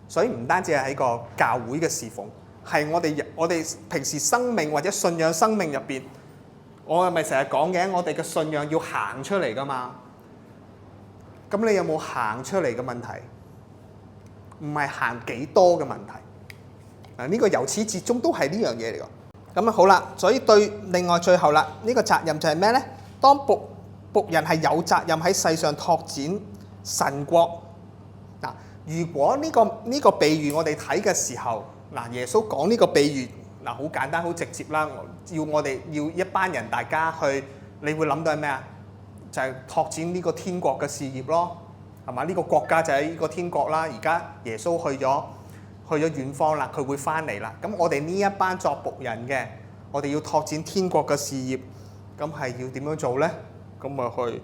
所以唔單止係喺個教會嘅侍奉，係我哋平時生命或者信仰生命入邊。我係咪成日講嘅？我哋嘅信仰要行出嚟㗎嘛？咁你有冇行出嚟嘅問題？唔係行幾多嘅問題。呢個由始至終都係呢樣嘢嚟㗎。咁好啦，所以另外最後啦，呢個責任就係咩咧？當僕人係有責任喺世上拓展神國。如果呢個比喻我哋睇嘅時候，耶穌講呢個比喻。好簡單好直接啦，我哋要一班人大家去，你會諗到係咩啊？就係拓展呢個天國嘅事業咯，係嘛？呢個國家就喺呢個天國啦。而家耶穌去咗遠方啦，佢會翻嚟啦。咁我哋呢一班作僕人嘅，我哋要拓展天國嘅事業，咁係要點樣做咧？咁咪去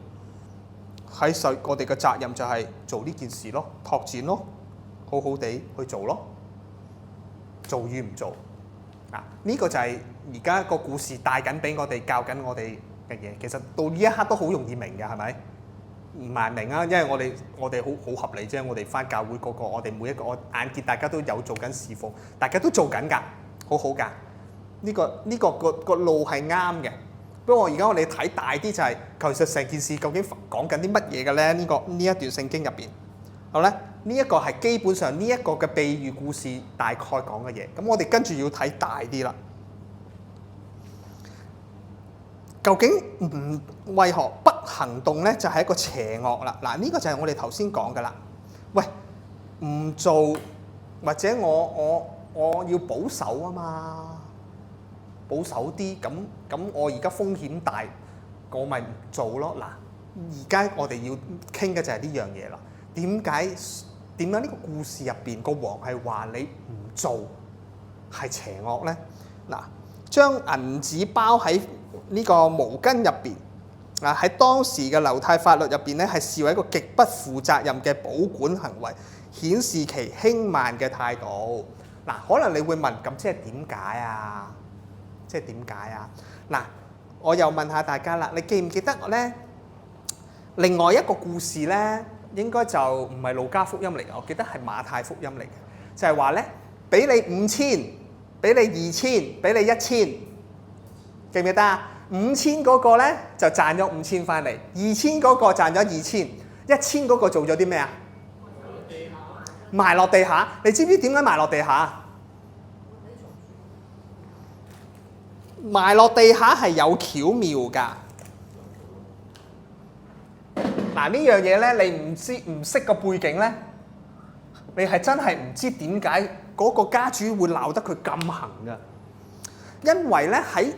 我哋嘅責任就係做呢件事咯，拓展咯，好好地去做咯，做與唔做。呢個就係而家個故事帶緊俾我哋教緊我哋嘅嘢。其實到呢一刻都好容易明嘅，係咪？唔係明啊，因為我哋好合理啫。我哋返教會我哋每一個，我眼見大家都有做緊侍奉，大家都做緊㗎，好好㗎。個路係啱嘅。不過而家我哋睇大啲就係、其實成件事究竟講緊啲乜嘢嘅咧？呢一段聖經入邊，好咧，呢一個係基本上呢一個嘅比喻故事大概講嘅嘢。咁我哋跟住要睇大啲啦。究竟為何不行動咧？就係一個邪惡啦。嗱，呢個就係我哋頭先講嘅啦。喂，唔做或者我要保守啊嘛。保守啲，咁我而家風險大，我咪唔做咯。嗱，而家我哋要傾嘅就係呢樣嘢啦。點解呢個故事入邊個王係話你唔做係邪惡咧？嗱，將銀紙包喺呢個毛巾入邊，喺當時嘅猶太法律入邊咧，係視為一個極不負責任嘅保管行為，顯示其輕慢嘅態度。嗱，可能你會問，咁即係點解啊？即係點解啊？嗱，我又問下大家啦，你記唔記得咧？另外一個故事咧，應該就唔係路加福音嚟嘅，我記得係馬太福音嚟嘅，就係話咧，俾你5000，俾你2000，俾你1000，記唔記得啊？5000嗰個咧就賺咗5000翻嚟，2000嗰個賺咗2000，1000嗰個做咗啲咩啊？埋落地下。你知唔知點解埋落地下？埋落地下係有巧妙㗎。嗱，呢樣嘢咧，你唔識個背景咧，你係真係唔知點解嗰個家主會鬧得佢咁行㗎。因為咧喺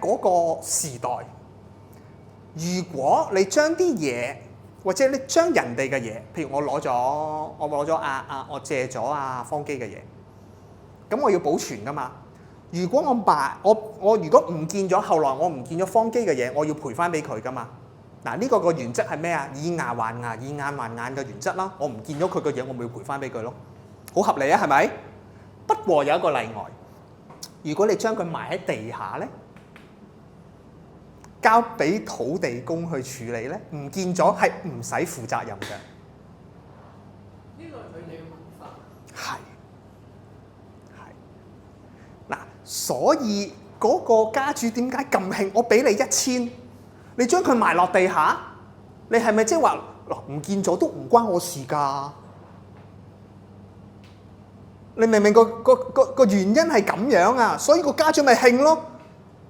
嗰個時代，如果你將啲嘢或者你將人哋嘅嘢，譬如我借咗方基嘅嘢。咁我要保存噶嘛？如果我如果唔見咗，後來我唔見咗方基嘅嘢，我要賠翻俾佢噶嘛？嗱，呢個原則係咩啊？以牙還牙，以眼還眼嘅原則啦。我唔見咗佢嘅嘢，我咪要賠翻俾佢咯。好合理啊，係咪？不過有一個例外，如果你將佢埋喺地下咧，交俾土地公去處理咧，唔見咗係唔使負責任嘅。呢個係佢哋嘅文化。係。嗱，所以嗰個家主點解咁興？我俾你1000，你將佢埋落地下，你係咪即係話唔見咗都唔關我事㗎？你明唔明個原因係咁樣啊？所以個家主咪興咯。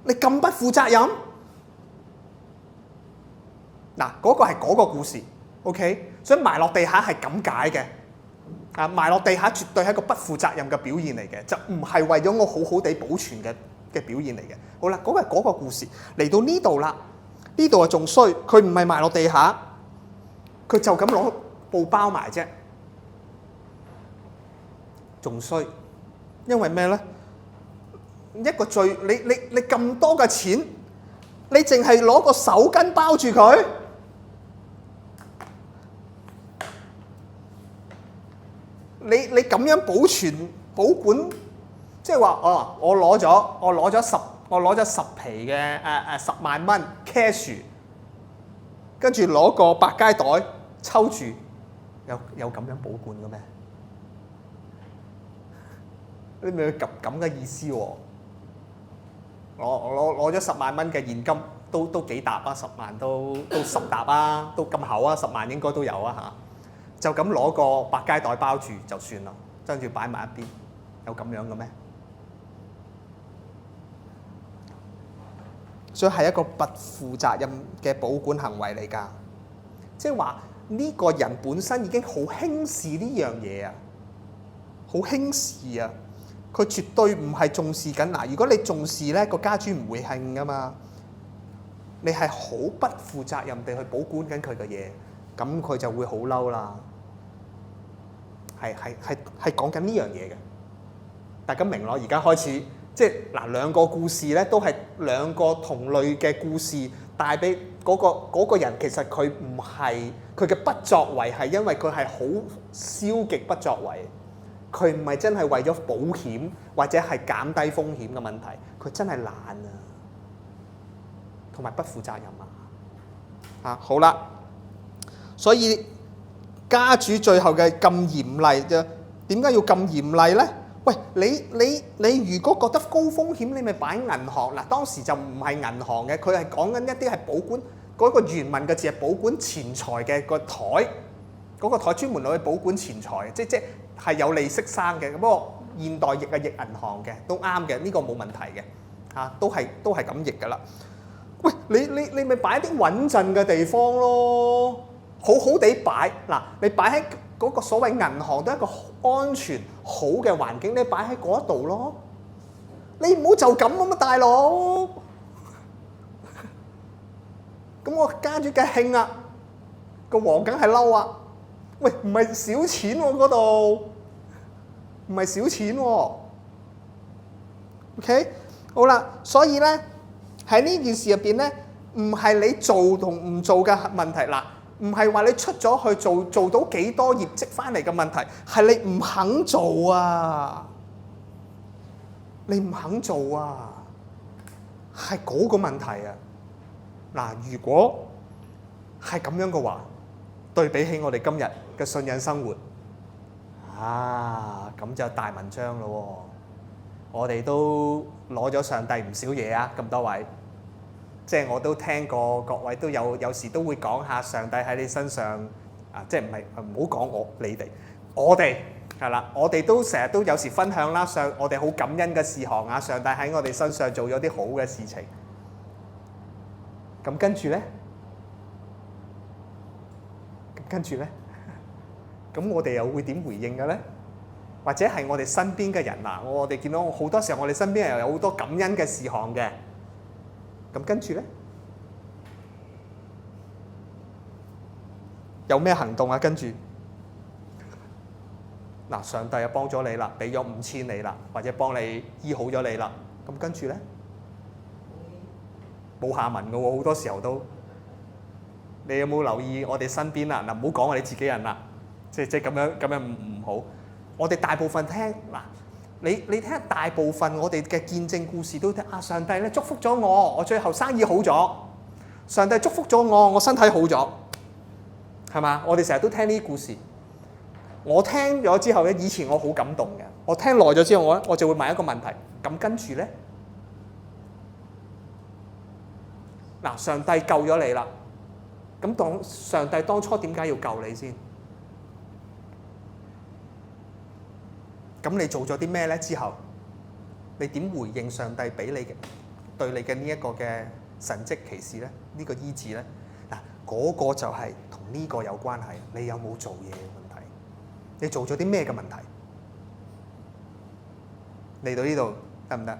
你咁不負責任？嗱，嗰個係嗰個故事 ，OK？ 所以埋落地下係咁解嘅。埋落地下絕對係一個不負責任嘅表現嚟嘅，就唔係為咗我好好地保存嘅表現嚟嘅。好啦，嗰個係嗰個故事嚟到呢度啦，呢度啊仲衰，佢唔係埋落地下，佢就咁攞布包埋啫，仲衰，因為咩咧？一個罪，你咁多嘅錢，你淨係攞個手巾包住佢。你咁樣保管，即係話我攞咗10皮嘅10萬蚊 cash， 跟住攞個百佳袋抽住，有咁樣保管嘅咩？你明唔明咁嘅意思喎？攞咗10萬蚊嘅現金都幾沓啊，10萬都10沓啊，都咁厚啊，10萬應該都有啊嚇。就咁攞個百佳袋包住就算啦，跟住擺埋一邊，有咁樣嘅咩？所以係一個不負責任嘅保管行為嚟㗎。即係話呢個人本身已經好輕視呢樣嘢啊，好輕視啊！佢絕對唔係重視緊嗱。如果你重視咧，個家主唔會興㗎嘛。你係好不負責任地去保管緊佢嘅嘢，咁佢就會好嬲啦。係講緊呢樣嘢嘅，大家明咯？而家開始即係嗱，兩個故事咧都係兩個同類嘅故事，帶俾嗰個人其實佢唔係佢嘅不作為係因為佢係好消極不作為，佢唔係真係為咗保險或者係減低風險嘅問題，佢真係懶啊，同埋不負責任啊！好啦，所以家主最後嘅咁嚴厲啫，點解要咁嚴厲咧？喂，你如果覺得高風險，你咪擺銀行嗱。當時就唔係銀行嘅，佢係講緊一啲係保管嗰個原文嘅字係保管錢財嘅個台，嗰個台專門攞去保管錢財，即係有利息生嘅。不過現代譯係譯銀行嘅都啱嘅，呢個冇問題嘅嚇，都係咁譯噶啦。喂，你咪擺啲穩陣嘅地方咯，好好地擺嗱，你擺喺嗰個所謂銀行都係一個安全好嘅環境，你擺喺嗰度咯。你唔好就咁啊嘛，大佬。咁我家主梗係興啊，個王梗係嬲啊。喂，唔係少錢喎嗰度，唔係少錢喎。OK， 好啦，所以咧喺呢件事入邊咧，唔係你做同唔做嘅問題啦。唔係話你出咗去做到幾多業績翻嚟嘅問題，係你唔肯做啊！你唔肯做啊，係嗰個問題啊！嗱，如果係咁樣嘅話，對比起我哋今日嘅信仰生活，咁就大文章咯喎！我哋都攞咗上帝唔少嘢啊，咁多位。即係我都聽過各位都有時都會講下上帝喺你身上即係唔好講我哋係啦，我哋都成日都有時分享啦，我哋好感恩嘅事項啊，上帝喺我哋身上做咗啲好嘅事情。咁跟住咧，咁我哋又會點回應嘅咧？或者係我哋身邊嘅人我哋見到好多時候我哋身邊又有好多感恩嘅事項嘅。咁跟住咧，有咩行動啊？跟住嗱，上帝又幫咗你啦，俾咗5000你啦，或者幫你醫好咗你啦。咁跟住咧，冇下文嘅喎，好多時候都。你有冇留意我哋身邊啊？嗱，唔好講我哋自己人啦，即係咁樣唔好。我哋大部分聽嗱。你聽下大部分我哋嘅見證故事都聽上帝咧祝福咗我最後生意好咗，上帝祝福咗我身體好咗，係嘛？我哋成日都聽呢啲故事。我聽咗之後咧，以前我好感動嘅，我聽耐咗之後我就會問一個問題，咁跟住咧，嗱，上帝救咗你啦，咁上帝當初點解要救你先？咁你做咗啲咩咧？之後你點回應上帝俾你嘅對你嘅呢一個嘅神蹟奇事咧？呢個醫治咧？嗱，嗰個就係同呢個有關係。你有冇做嘢嘅問題？你做咗啲咩嘅問題？嚟到呢度得唔得？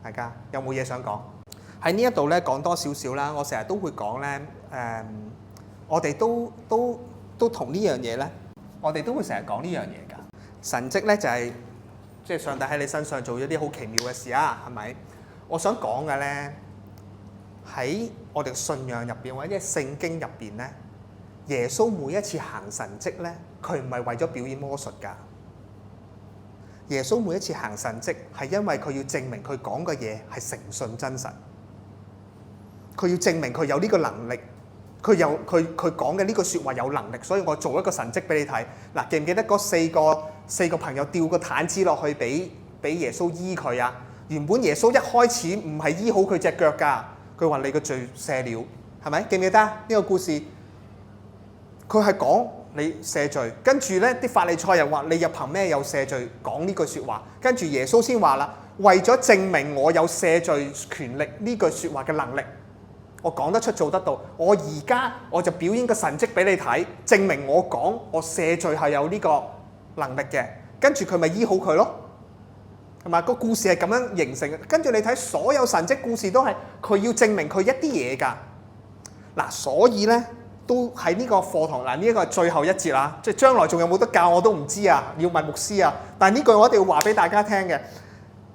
大家有冇嘢想講？喺呢一度咧講多少少啦。我成日都會講咧，我哋都同呢樣嘢咧，我哋都會成日講呢樣嘢㗎。神蹟咧就係即係上帝喺你身上做咗啲好奇妙嘅事啊，係咪？我想講嘅咧，喺我哋嘅信仰入邊或者聖經入邊咧，耶穌每一次行神蹟咧，佢唔係為咗表演魔術㗎。耶穌每一次行神蹟係因為佢要證明佢講嘅嘢係誠信真實，佢要證明佢有呢個能力。佢講嘅呢句説話有能力，所以我做一個神蹟俾你睇。嗱，記唔記得嗰四個朋友掉個毯子落去俾耶穌醫佢啊？原本耶穌一開始唔係醫好佢隻腳㗎，佢話你個罪赦了，係咪？記唔記得呢個故事？佢係講你赦罪，跟住咧啲法利賽人話你又憑咩有赦罪講呢句説話？跟住耶穌先話啦，為咗證明我有赦罪權力呢句説話嘅能力。我講得出做得到，我而家我就表演個神蹟俾你睇，證明我講我赦罪係有呢個能力嘅。跟住佢咪醫好佢咯，係嘛？個故事係咁樣形成嘅。跟住你睇所有神蹟故事都係佢要證明佢一啲嘢㗎。嗱，所以咧都喺呢個課堂嗱，呢一個係最後一節啦，即係將來仲有冇得教我都唔知啊，要問牧師啊。但係呢句我一定要話俾大家聽嘅。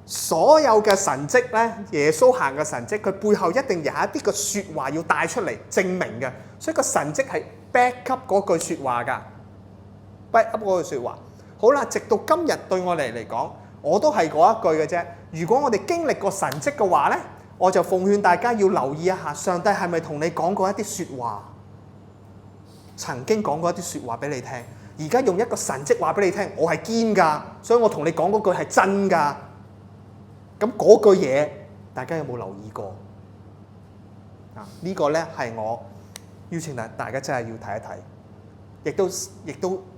所有嘅神蹟咧，耶穌行嘅神蹟，佢背後一定有一啲個説話要帶出嚟證明嘅，所以個神蹟係 back up 嗰句説話㗎 ，back up 嗰句説話。好啦，直到今日對我哋嚟講，我都係嗰一句嘅啫。如果我哋經歷過神蹟嘅話咧，我就奉勸大家要留意一下，上帝係咪同你講過一啲説話，曾經講過一啲説話俾你聽。而家用一個神蹟話俾你聽，我係堅㗎，所以我同你講嗰句係真㗎。咁嗰句嘢，大家有冇留意過？呢個咧係我邀請大家真係要睇一睇，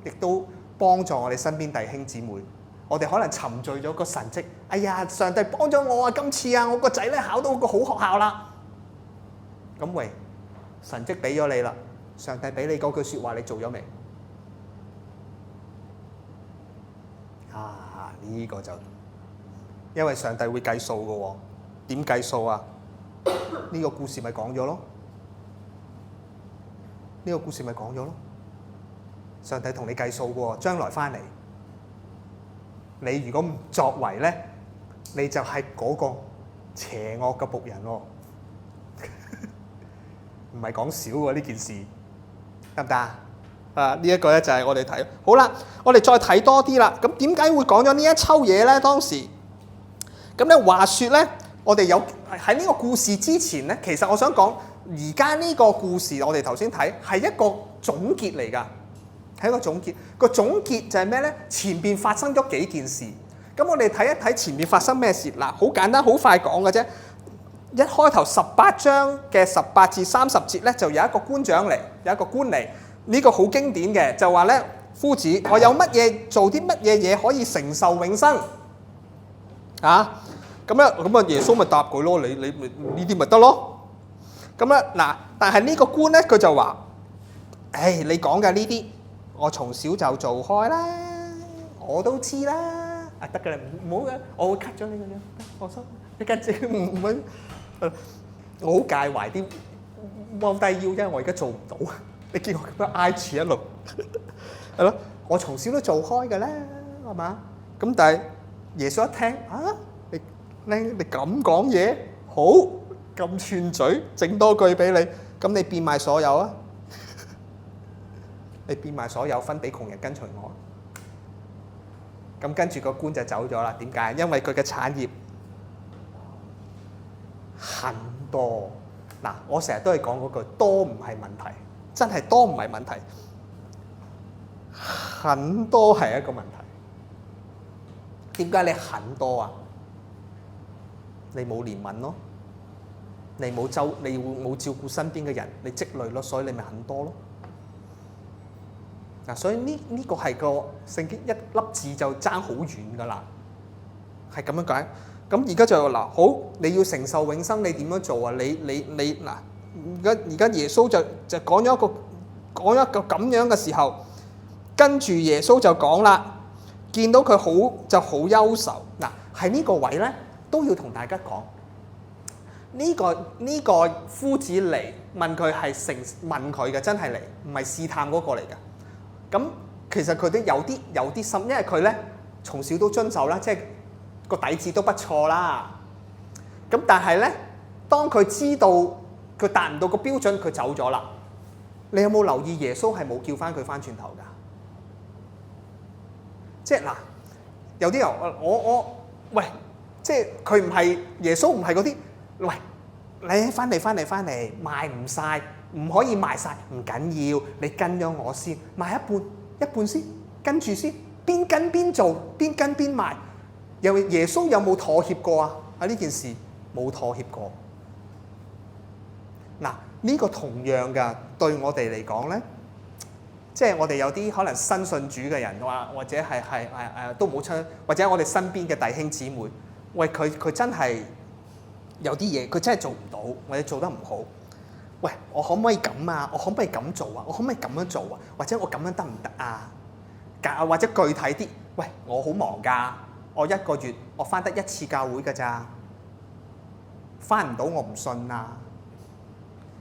亦都幫助我哋身邊弟兄姊妹。我哋可能沉醉咗個神蹟，哎呀，上帝幫咗我啊！今次啊，我個仔咧考到個好學校啦。咁喂，神蹟俾咗你啦，上帝俾你嗰句説話，你做咗未？呢個就因為上帝會計數嘅喎，點計數啊？呢個故事咪講咗咯，呢個故事咪講咗咯。上帝同你計數嘅喎，將來翻嚟，你如果唔作為咧，你就係嗰個邪惡嘅僕人喎，唔係講少喎呢件事，得唔得啊？呢一個咧就係我哋睇好啦，我哋再睇多啲啦。咁點解會講咗呢一抽嘢咧？當時咁咧話説咧，我哋有喺呢個故事之前咧，其實我想講而家呢個故事，我哋頭先睇係一個總結嚟㗎，係一個總結。個總結就係咩咧？前邊發生咗幾件事，咁我哋睇一睇前面發生咩事。嗱，好簡單，好快講嘅啫。一開頭18章嘅18至30節咧，就有一個官長嚟，有一個官嚟。呢個好經典嘅，就話咧，夫子，我有乜嘢做啲乜嘢嘢可以承受永生啊？咁啊，耶穌咪答佢咯，你呢啲咪得咯。咁啊嗱，但係呢個官咧，佢就話：，你講嘅呢啲，我從小就做開啦，我都知啦。得㗎啦，唔好嘅，我會 cut 咗你嘅樣，放心，你跟住唔會。我好介懷啲踎低腰，因為我而家做唔到。你見我咁樣挨住一路，係咯？我從小都做開嘅啦，係嘛？咁但係耶穌一聽你咁講嘢，好咁串嘴，整多句俾你，咁你變賣所有啊？你變賣所有分俾窮人跟隨我。咁跟住個官就走咗啦。點解？因為佢嘅產業很多。嗱，我成日都係講嗰句，多唔係問題。真係多唔係問題，很多係一個問題。點解你很多啊？你冇憐憫咯，你冇照顧身邊嘅人，你積累咯，所以你咪很多咯。嗱，所以呢個係個聖經一粒字就爭好遠㗎啦，係咁樣解。咁而家就嗱，好，你要承受永生，你點樣做啊？你嗱。而家耶穌就講咗一個咁樣嘅時候，跟住耶穌就講啦，見到佢好憂愁。嗱，喺呢個位咧都要同大家講，呢個夫子嚟問佢係問佢嘅，真係嚟，唔係試探嗰個嚟嘅。咁其實佢都有啲心，因為佢咧從小都遵守啦，即係個底子都不錯啦。咁但係咧，當佢知道佢達唔到個標準，佢走咗啦。你有冇留意耶穌係冇叫翻佢翻轉頭㗎？即係嗱，有啲人我喂，即係佢唔係耶穌，唔係嗰啲，喂，你翻嚟賣唔晒，唔可以賣晒，唔緊要，你跟咗我先，賣一半先，跟住先，邊跟邊做，邊跟邊賣。耶穌有冇妥協過啊？喺呢件事冇妥協過。嗱，呢個同樣嘅對我哋嚟講咧，即係我哋有啲可能新信主嘅人，或者係都冇出，或者我哋身邊嘅弟兄姊妹，喂，佢真係有啲嘢佢真係做唔到，或者做得唔好。喂，我可唔可以咁啊？我可唔可以咁做啊？我可唔可以咁樣做啊？或者我咁樣得唔得啊？或者具體啲，喂，我好忙㗎，我一個月我返得1次教會㗎咋，返唔到我唔信啊！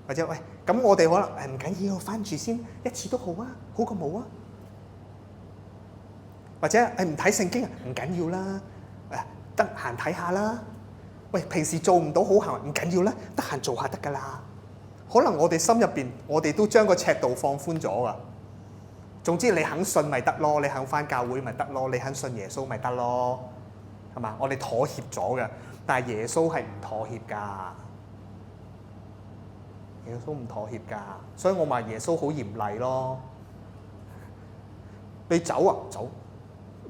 或者喂，咁我哋可能唔緊要，返住先，1次都好啊，好過冇啊。或者唔睇聖經啊，唔緊要啦，得閒睇下啦。喂，平時做唔到好行為唔緊要啦，得閒做下得㗎啦。可能我哋心入邊，我哋都將個尺度放寬咗啊。總之你肯信咪得咯，你肯返教會咪得咯，你肯信耶穌咪得咯，係嘛？我哋妥協咗嘅，但係耶穌係唔妥協㗎。耶穌唔妥協㗎，所以我話耶穌好嚴厲咯。你走啊，走，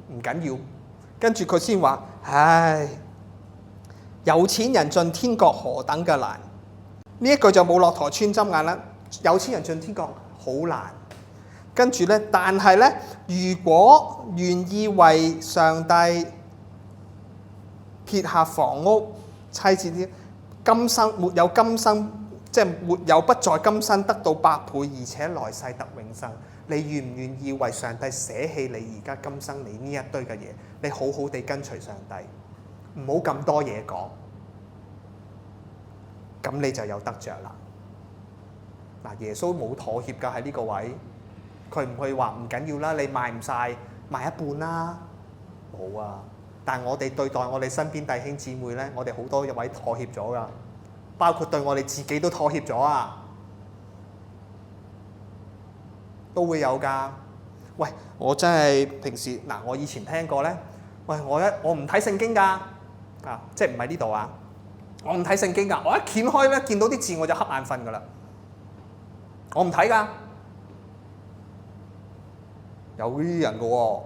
唔緊要。跟住佢先話：唉，有錢人進天國何等嘅難。呢一句就冇駱駝穿針眼啦。有錢人進天國好難。跟住咧，但係咧，如果願意為上帝撇下房屋、妻子啲，今生沒有今生，即係沒有不在今生得到百倍，而且來世得永生。你願唔願意為上帝捨棄你而家今生你呢一堆嘅嘢？你好好地跟隨上帝，唔好咁多嘢講，咁你就有得着啦。嗱，耶穌冇妥協㗎喺呢個位，佢唔會話唔緊要啦，你賣唔晒，賣一半啦，冇啊。但係我哋對待我哋身邊弟兄姊妹咧，我哋好多位妥協咗㗎，包括對我哋自己都妥協咗啊，都會有㗎。喂，我真係平時嗱，我以前聽過咧，喂，我唔睇聖經㗎，啊，即係唔係呢度啊？我唔睇聖經㗎，我一掀開咧，見到啲字我就瞌眼瞓㗎啦，我唔睇㗎。有呢啲人㗎喎，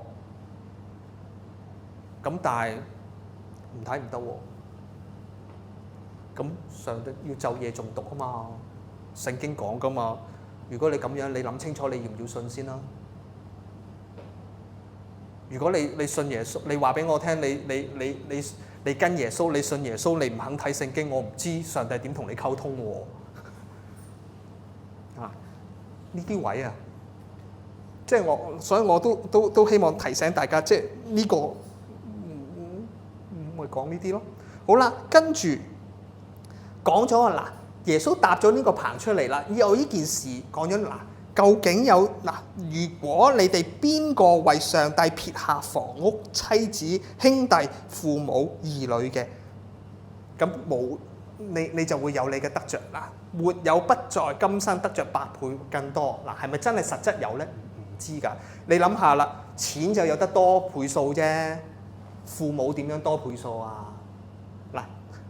咁但係唔睇唔得喎。咁上帝要晝夜誦讀啊嘛，聖經講㗎嘛。如果你咁樣，你諗清楚你要唔要信先啦。如果你信耶穌，你話俾我聽，你跟耶穌，你信耶穌，你唔肯睇聖經，我唔知上帝點同你溝通喎。啊，呢啲位啊，即係所以我都希望提醒大家，即係呢個唔會講呢啲咯。好啦，跟住講咗啊嗱。耶穌搭咗呢個棚出嚟啦，有呢件事講咗嗱，究竟有嗱，如果你哋邊個為上帝撇下房屋、妻子、兄弟、父母、兒女嘅，咁冇你就會有你嘅得着嗱，沒有不在今生得着百倍更多嗱，係咪真係實質有咧？唔知㗎，你諗下啦，錢就有得多倍數啫，父母點樣多倍數啊？嗱，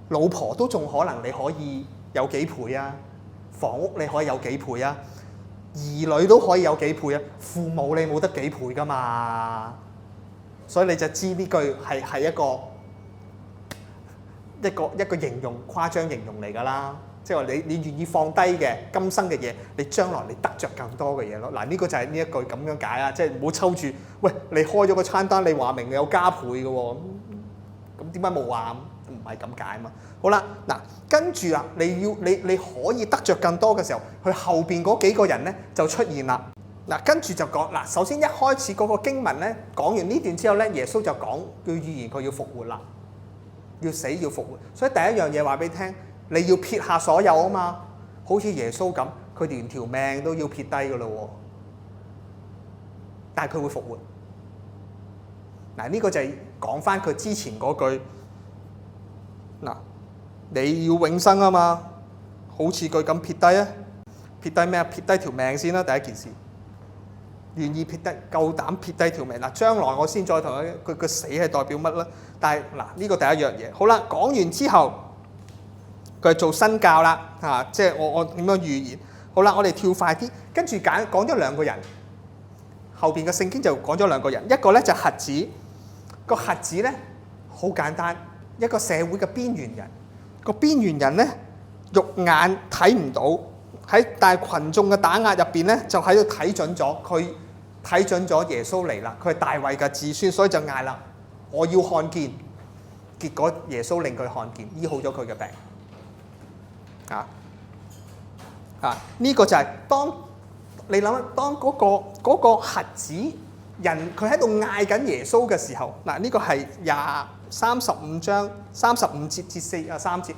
老婆都仲可能你可以有幾倍啊？房屋你可以有幾倍啊？兒女都可以有幾倍啊？父母你冇得幾倍噶嘛？所以你就知呢句係一個形容誇張形容嚟㗎啦。即係話你願意放低嘅今生嘅嘢，你將來你得着更多嘅嘢咯。嗱，呢個就係呢一句咁樣解啊！即係唔好抽住，喂，你開咗個餐單，你話明你有加倍嘅喎，咁點解冇話？唔係咁解嘛。好啦，嗱，跟住啦，你可以得着更多嘅時候，佢後邊嗰幾個人咧就出現啦。嗱，跟住就講嗱，首先一開始嗰個經文咧講完呢段之後咧，耶穌就講佢預言佢要復活啦，要死要復活。所以第一樣嘢話俾你聽，你要撇下所有啊嘛，好似耶穌咁，佢連條命都要撇低噶咯喎，但係佢會復活。嗱，呢個就係講翻佢之前嗰句。嗱，你要永生啊嘛，好似佢咁撇低啊，撇低咩啊？撇低條命先啦，第一件事，願意撇低，夠膽撇低條命。嗱，將來我先再同佢個死係代表乜啦？但係嗱，呢個第一樣嘢，好啦，講完之後，佢做新教啦，嚇，即係我點樣預言？好啦，我哋跳快啲，跟住講咗兩個人，後邊嘅聖經就講咗兩個人，一個咧就瞎子，個瞎子咧好簡單。一個社會嘅邊緣人，個邊緣人咧肉眼睇唔到，但係群眾嘅打壓入邊咧就喺度睇準咗，佢睇準咗耶穌嚟啦，佢係大衛嘅子孫，所以就嗌啦，我要看見。結果耶穌令佢看見，醫好咗佢嘅病。呢個就係當你諗，當嗰個瞎子人佢喺度嗌緊耶穌嘅時候，嗱，呢個係35章35節至43節，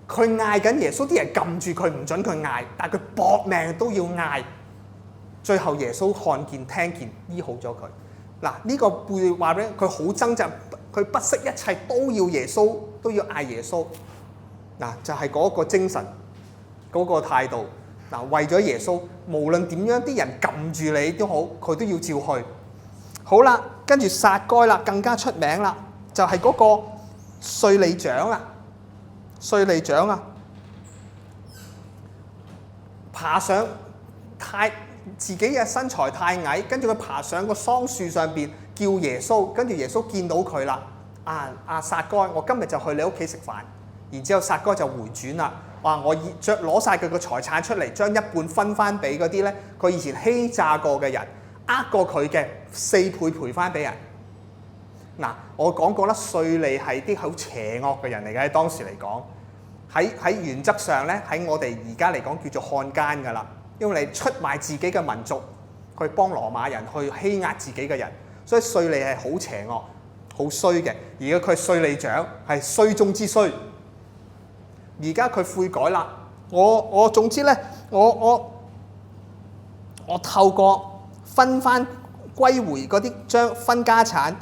佢嗌緊耶穌，啲人撳住佢唔準佢嗌，但係佢搏命都要嗌，最後耶穌看見聽見醫好咗佢。嗱，呢個背話俾佢好掙扎，佢不惜一切都要耶穌，都要嗌耶穌。嗱，就係嗰個精神，嗰個態度。嗱，為咗耶穌，無論點樣啲人撳住你都好，佢都要照去。好啦，跟住撒該啦，更加出名啦。就係嗰個稅吏長啊，爬上自己嘅身材太矮，跟住佢爬上個桑樹上邊叫耶穌，跟住耶穌見到佢啦，撒該，我今日就去你屋企食飯。然之後撒該就回轉啦，話我攞晒佢個財產出嚟，將一半分翻俾嗰啲咧，佢以前欺詐過嘅人，呃過佢嘅4倍賠翻俾人。嗱，我講過啦，稅吏係啲好邪惡嘅人嚟嘅，喺當時嚟講，喺原則上咧，喺我哋而家嚟講叫做漢奸㗎啦，因為你出賣自己嘅民族，去幫羅馬人去欺壓自己嘅人，所以稅吏係好邪惡、好衰嘅。而家佢稅吏長係衰中之衰。而家佢悔改啦，我總之咧，我透過分翻歸回嗰啲將分家產，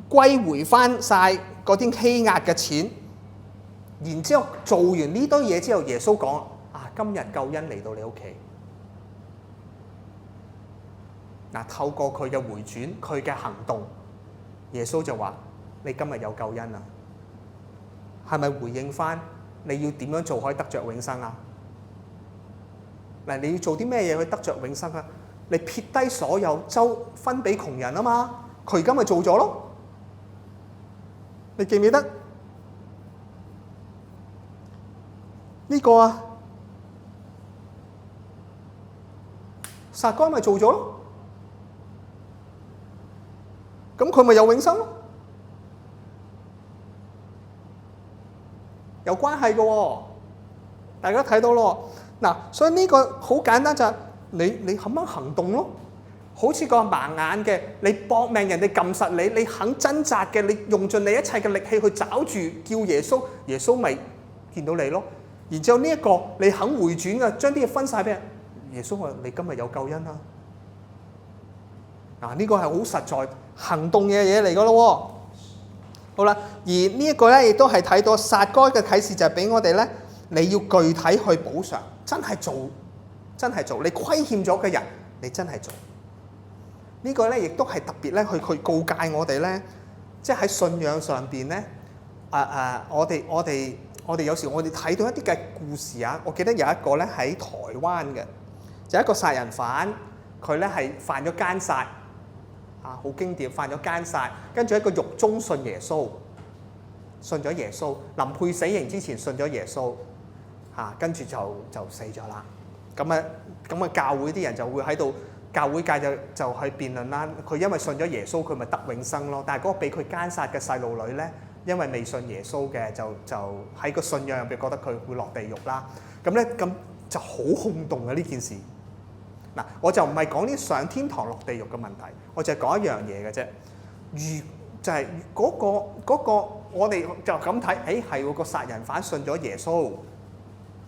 歸回翻晒嗰啲欺壓嘅錢，然之後做完呢堆嘢之後，耶穌講今日救恩嚟到你屋企。透過佢嘅回轉，佢嘅行動，耶穌就話：你今日有救恩啦。係咪回應翻？你要點樣做可以得着永生啊？嗱，你要做啲咩嘢去得着永生啊？你撇低所有，分俾窮人啊嘛。佢而家咪做咗咯。你記唔記得呢個啊？撒該咪做咗咯。咁佢咪有永生咯？有關係嘅喎，大家睇到咯。所以呢個好簡單就係你咁樣行動咯。好似個盲眼嘅，你搏命人哋撳實你，你肯掙扎嘅，你用盡你一切嘅力氣去找住叫耶穌，耶穌咪見到你咯。然之後呢一個你肯回轉嘅，將啲嘢分晒俾人，耶穌話你今日有救恩啦。呢個係好實在行動嘅嘢嚟嘅咯。好啦，而呢一個咧亦都係睇到撒該嘅啟示，就係俾我哋咧，你要具體去補償，真係做，你虧欠咗嘅人，你真係做。呢個咧亦都係特別咧去告誡我哋咧，即係喺信仰上邊咧，我哋有時我哋睇到一啲嘅故事啊，我記得有一個咧喺台灣嘅，就一個殺人犯，佢咧係犯咗姦殺。好經典，犯咗姦殺，跟住喺個獄中信耶穌，信咗耶穌，臨判死刑之前信咗耶穌，跟住就死咗啦。咁啊教會啲人就會喺度，教會界就去辯論啦。佢因為信咗耶穌，佢咪得永生咯。但係嗰個俾佢姦殺嘅細路女咧，因為未信耶穌嘅，就喺個信仰入邊覺得佢會落地獄啦。咁就好轟動嘅呢件事。我就唔係講啲上天堂落地獄嘅問題，我就係講一樣嘢嘅啫。就係嗰個，我哋就咁睇，係喎，個殺人犯信咗耶穌，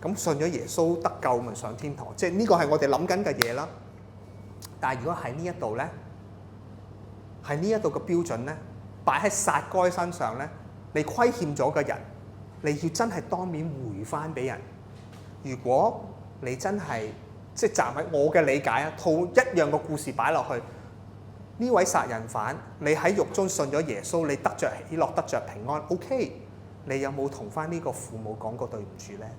咁信咗耶穌得救咪上天堂，即係呢個係我哋諗緊嘅嘢啦。但係如果喺呢一度咧，喺呢一度嘅標準咧，擺喺撒該身上咧，你虧欠咗嘅人，你要真係當面回翻俾人。如果你真係即係站喺我嘅理解啊，套一樣個故事擺落去，呢位殺人犯，你喺獄中信咗耶穌，你得着喜樂，得着平安 ，OK。你有冇同翻呢個父母講過對唔住咧？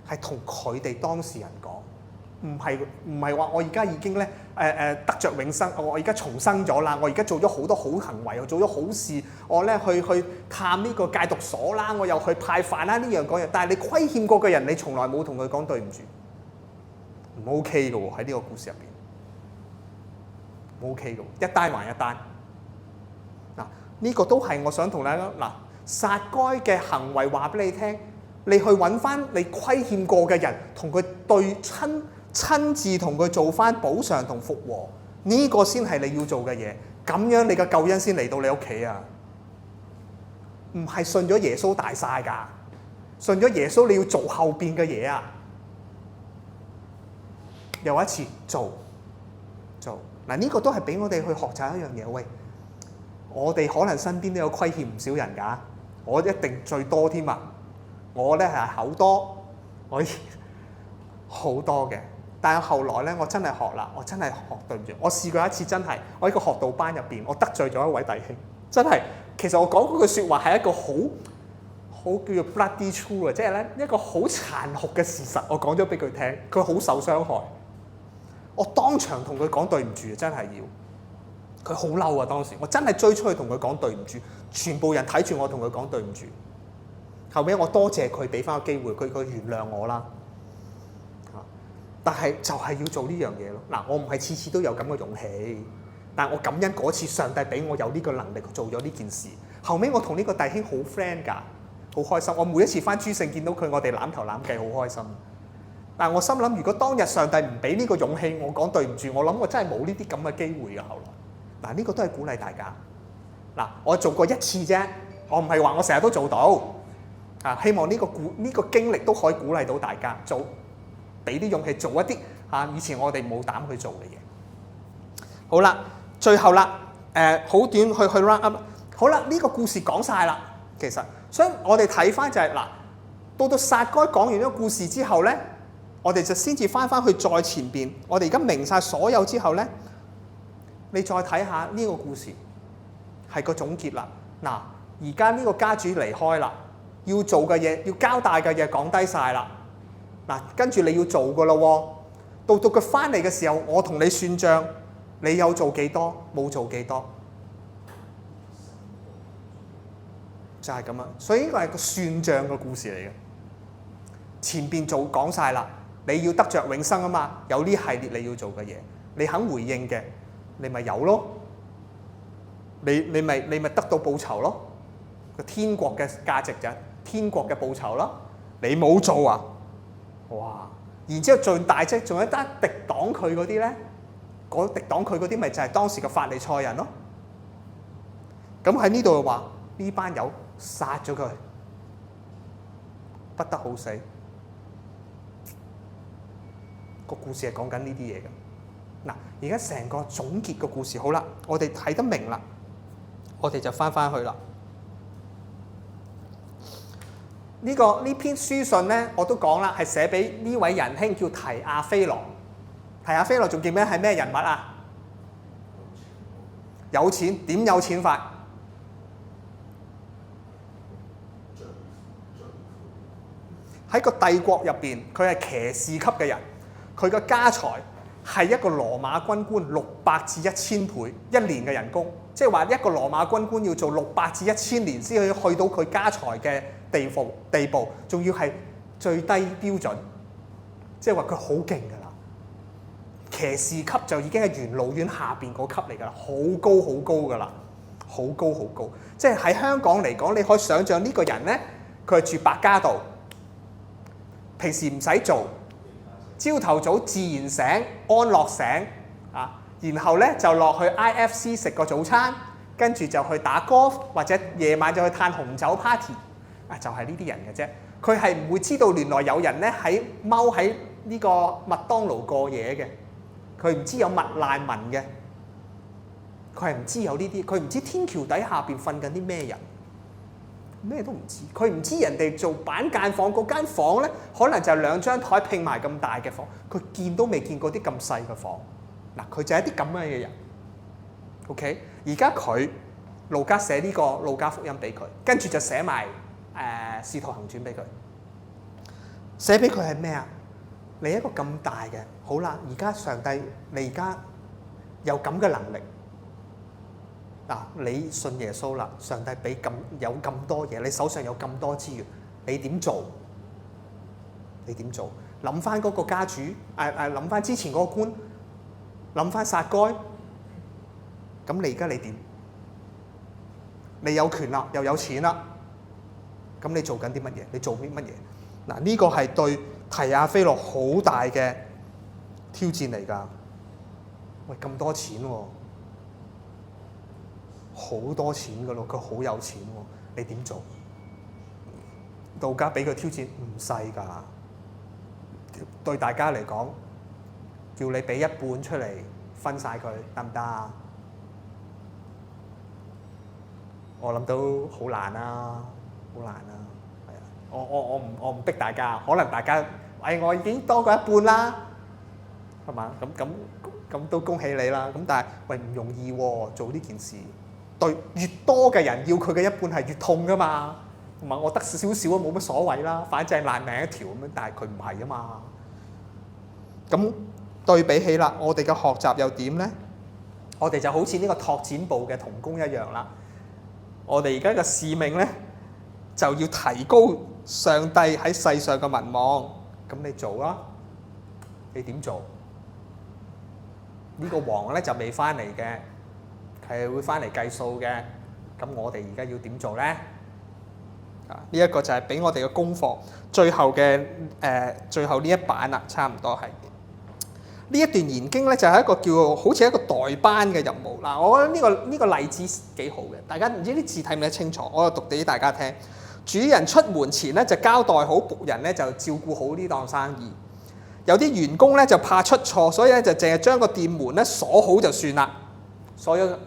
係同佢哋當事人講，唔係話我而家已經咧得着永生，我而家重生咗啦，我而家做咗好多好行為，又做咗好事，我咧去探呢個戒毒所啦，我又去派飯啦，呢樣嗰樣。但係你虧欠過嘅人，你從來冇同佢講對唔住，唔 OK 嘅喎，喺呢個故事入邊，唔 OK 嘅喎，一單還一單。呢個都係我想同大家撒該嘅行為話俾你聽，你去揾翻你虧欠過嘅人，同佢對親自同佢做翻補償同復和，呢個先係你要做嘅嘢。咁樣你嘅救恩先嚟到你屋企啊！唔係信咗耶穌大晒㗎，信咗耶穌你要做後邊嘅嘢啊！又一次做嗱，呢個都係俾我哋去學習一樣嘢。喂，我哋可能身邊都有虧欠唔少人㗎，我一定最多添啊！我咧係口多，我好多嘅。但係後來咧，我真係學啦，我真係學對唔住。我試過一次真係，我喺個學道班入邊，我得罪咗一位弟兄，真係。其實我講嗰句説話係一個好叫做 bloody true 啊，即係咧一個好殘酷嘅事實，我講咗俾佢聽，佢好受傷害。我當場同佢講對唔住，真係要。佢好嬲啊！當時我真係追出去同佢講對唔住，全部人睇住我同佢講對唔住。後尾我多謝佢俾翻個機會，佢原諒我啦。但係就係要做呢樣嘢咯。嗱，我唔係次次都有咁嘅勇氣，但我感恩嗰次上帝俾我有呢個能力做咗呢件事。後尾我同呢個弟兄好 friend 㗎，好開心。我每一次翻諸聖見到佢，我哋攬頭攬計，好開心。但係我心諗，如果當日上帝唔俾呢個勇氣，我講對唔住，我諗我真係冇呢啲咁嘅機會嘅後來。嗱，呢個都係鼓勵大家。嗱，我做過一次啫，我唔係話我成日都做到。希望呢個經歷都可以鼓勵到大家做。俾啲勇氣做一啲以前我哋冇膽去做嘅嘢。好啦，最後啦，好短去 round up。好啦，呢個故事講晒啦，其實，所以我哋睇翻就係到撒該講完呢個故事之後咧，我哋就先至翻去再前邊。我哋而家明晒所有之後咧，你再睇下呢個故事係個總結啦。嗱，而家呢個家主離開啦，要做嘅嘢，要交代嘅嘢講低晒啦。嗱，跟住你要做噶咯喎，到佢翻嚟嘅時候，我同你算賬，你有做幾多，冇做幾多，就係咁啊！所以呢個係個算賬嘅故事嚟嘅。前邊講晒啦，你要得着永生啊嘛，有呢系列你要做嘅嘢，你肯回應嘅，你咪有咯，你咪得到報酬咯，個天國嘅價值就係天國嘅報酬咯，你冇做啊！哇！然之後最大啫，仲有一單敵擋佢嗰啲咧，敵擋佢嗰啲咪就係當時嘅法利賽人咯。咁喺呢度話呢班友殺咗佢，不得好死。個故事係講緊呢啲嘢嘅。嗱，而家成個總結個故事好啦，我哋睇得明啦，我哋就翻去啦。呢篇書信咧，我都講啦，係寫俾呢位仁兄叫提亞非羅。提亞非羅仲記唔記得係咩人物啊？有錢，點有錢法？喺個帝國入邊，佢係騎士級嘅人，佢嘅家財係一個羅馬軍官600至1000倍一年嘅人工，即係話一個羅馬軍官要做600至1000年先可以去到佢家財嘅地步，仲要係最低標準，即係話佢好勁㗎啦。騎士級就已經係元老院下邊嗰級嚟㗎啦，好高好高㗎啦，好高好高。即係喺香港嚟講，你可以想像呢個人咧，佢係住百家道，平時唔使做，朝頭早自然醒，安樂醒然後咧就落去 IFC 食個早餐，跟住就去打 golf 或者夜晚就去嘆紅酒 party。就係呢啲人嘅啫，佢係唔會知道原來有人咧踎喺呢個麥當勞過夜嘅，佢唔知有麥難民嘅，佢係唔知有呢啲，佢唔知天橋底下邊瞓緊啲咩人，咩都唔知，佢唔知人哋做板間房嗰間房咧，可能就2張台拼埋咁大嘅房，佢見都未見過啲咁細嘅房。嗱，佢就係一啲咁樣嘅人。OK， 而家佢路加寫呢個路加福音俾佢，跟住就寫埋使徒行傳俾佢，寫俾佢係咩啊？你一個咁大嘅，好啦，而家上帝你而家有咁嘅能力，你信耶穌啦，上帝俾有咁多嘢，你手上有咁多資源，你點做？你點做？諗翻嗰個家主，諗翻之前嗰個官，諗翻撒該，咁你而家你點？你有權啦，又有錢啦。咁你做緊啲乜嘢？你做啲乜嘢？嗱，呢個係對提亞非羅好大嘅挑戰嚟㗎。喂，咁多錢喎，好多錢㗎咯，佢好有錢喎，你點做？路加俾佢挑戰唔細㗎，對大家嚟講，叫你俾一半出嚟分晒佢，得唔得啊？我諗都好難啊！好難啊，係啊！我唔逼大家，可能大家我已經多過一半啦，係嘛？咁都恭喜你啦！咁但係唔容易喎，做呢件事，對越多嘅人要佢嘅一半係越痛噶嘛，同埋我得少少啊，冇乜所謂啦，反正係爛命一條咁樣。但係佢唔係啊嘛。咁對比起啦，我哋嘅學習又點咧？我哋就好似呢個拓展部嘅同工一樣啦。我哋而家嘅使命咧，就要提高上帝喺世上嘅民望。咁你做啦，你點做？呢個王咧就未翻嚟嘅，係會翻嚟計數嘅。咁我哋而家要點做咧？呢一個就係俾我哋嘅功課，最後呢一版啦，差唔多係呢一段研經咧，就係一個叫好似一個代班嘅任務嗱。我覺得呢個例子幾好嘅，大家唔知啲字睇唔睇得清楚，我就讀俾大家聽。主人出門前咧就交代好僕人咧就照顧好呢檔生意。有啲員工咧就怕出錯，所以咧就淨係將個店門咧鎖好就算啦，鎖咗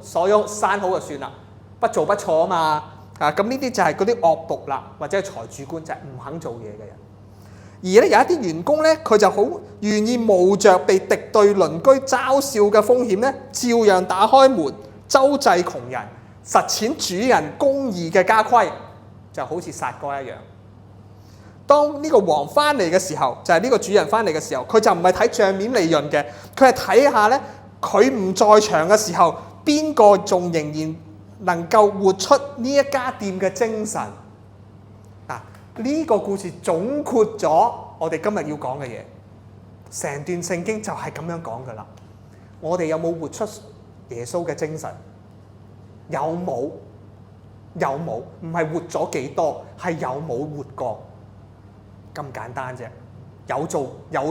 閂好就算啦，不做不錯啊嘛。咁呢啲就係嗰啲惡僕啦，或者係財主官，就係唔肯做嘢嘅人。而咧有一啲員工咧，佢就好願意冒着被敵對鄰居嘲笑嘅風險咧，照樣打開門，周濟窮人，實踐主人公義嘅家規，就好似撒該一樣。當呢個王翻嚟嘅時候，就係呢個主人翻嚟嘅時候，佢就唔係睇帳面利潤嘅，佢係睇下咧，佢唔在場嘅時候，邊個仲仍然能夠活出呢一家店嘅精神。嗱，呢個故事總括咗我哋今日要講嘅嘢，成段聖經就係咁樣講噶啦。我哋有冇活出耶穌嘅精神？有冇？有冇？唔係活咗幾多，係有冇活過咁簡單啫。有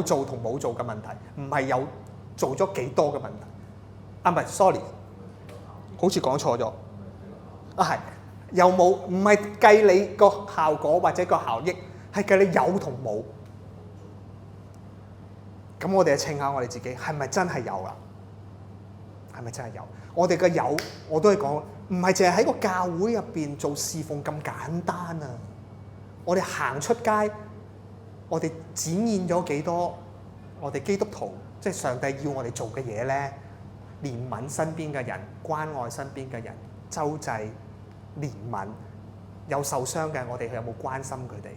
做同冇做嘅問題，唔係有做咗幾多嘅問題。啊，唔係 ，sorry， 好似講錯咗。啊，係有冇？唔係計你個效果或者個效益，係計你有同冇。咁我哋就稱下我哋自己係咪真係有啦？係咪真係有？我哋嘅有，我都係講，唔係淨係喺個教會入邊做侍奉咁簡單啊！我哋行出街，我哋展現咗幾多我哋基督徒，即係上帝要我哋做嘅嘢咧？憐憫身邊嘅人，關愛身邊嘅人，周濟、憐憫，有受傷嘅，我哋有冇關心佢哋？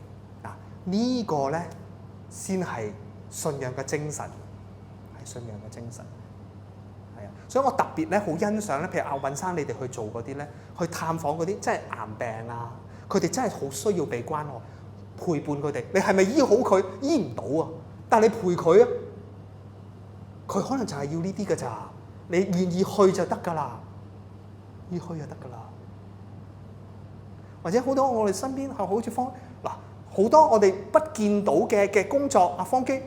嗱，呢個咧先係信仰嘅精神，係信仰嘅精神。係啊，所以我特別咧好欣賞咧，譬如阿允生你哋去做嗰啲咧，去探訪嗰啲即係癌病啊，佢哋真係好需要被關愛，陪伴佢哋。你係咪醫好佢？醫唔到啊，但係你陪佢啊，佢可能就係要呢啲㗎咋。你願意去就得㗎啦，願意去就得㗎啦。或者好多我哋身邊係好似嗱，好多我哋不見到嘅工作，阿方基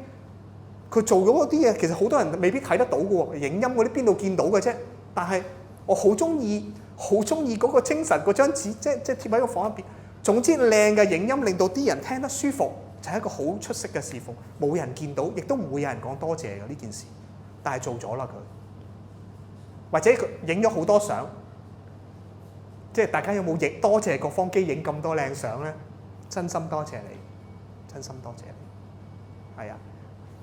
佢做咗嗰啲嘢，其實好多人未必睇得到嘅喎。影音嗰啲邊度見到嘅啫？但係我好中意嗰個精神，嗰張紙即係貼喺個房入邊。總之靚嘅影音令到啲人聽得舒服，就係一個好出色嘅侍奉。冇人見到，亦都唔會有人講多謝嘅呢件事，但係做咗啦佢。或者佢影咗好多相，即係大家有冇影多謝個方基影咁多靚相咧？真心多謝你，真心多謝你。係啊，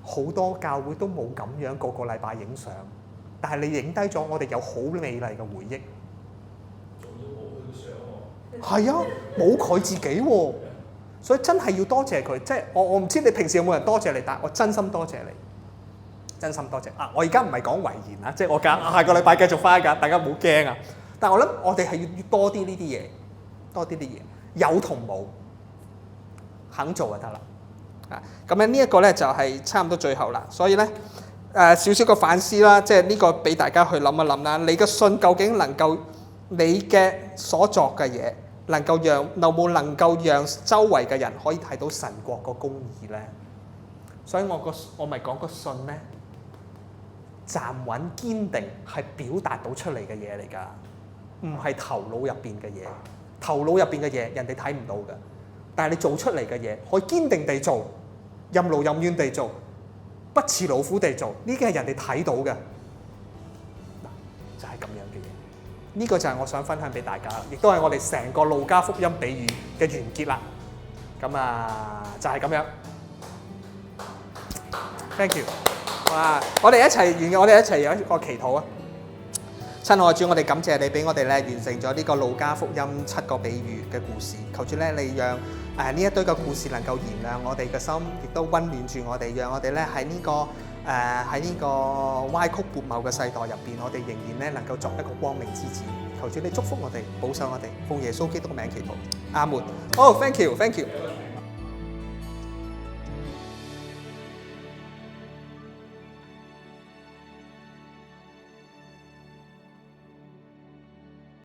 好多教會都冇咁樣個個禮拜影相，但係你影低咗，我哋有好美麗嘅回憶。仲要冇佢嘅相喎。係啊，冇佢自己喎，所以真係要多謝佢。即係我唔知你平時有冇人多謝你，但係我真心多謝你。真心多謝啊！我而家唔係講遺言啊，即係我下個禮拜繼續翻㗎，大家唔好驚啊！但係我諗我哋係要多啲呢啲嘢，多啲啲嘢，有同冇肯做就得啦。啊，咁樣呢一個咧就係差唔多最後啦。所以咧少少個反思啦，即係呢個俾大家去諗一諗啦。你嘅信究竟能夠你嘅所作嘅嘢能夠讓有冇能夠讓周圍嘅人可以睇到神國個公義咧？所以我咪講個信咧。站穩堅定係表達到出嚟嘅嘢嚟㗎，唔係頭腦入邊嘅嘢。頭腦入邊嘅嘢人哋睇唔到嘅，但係你做出嚟嘅嘢可以堅定地做，任勞任怨地做，不辭勞苦地做，呢啲係人哋睇到嘅。嗱，就係咁樣嘅嘢。呢個就係我想分享俾大家，亦都係我哋成個路加福音比喻嘅完結啦。咁啊，就係咁樣。Thank you。哇！我哋一齊有一個祈禱啊！親愛主，我哋感謝你俾我哋咧完成咗呢個路加福音7個比喻嘅故事。求主咧，你讓呢一堆嘅故事能夠燃亮我哋嘅心，亦都溫暖住我哋，讓我哋咧喺呢個歪曲悖謬嘅世代入邊，我哋仍然咧能夠作一個光明之子。求主你祝福我哋，保守我哋，奉耶穌基督嘅名祈禱，阿門。Oh，thank you，thank you。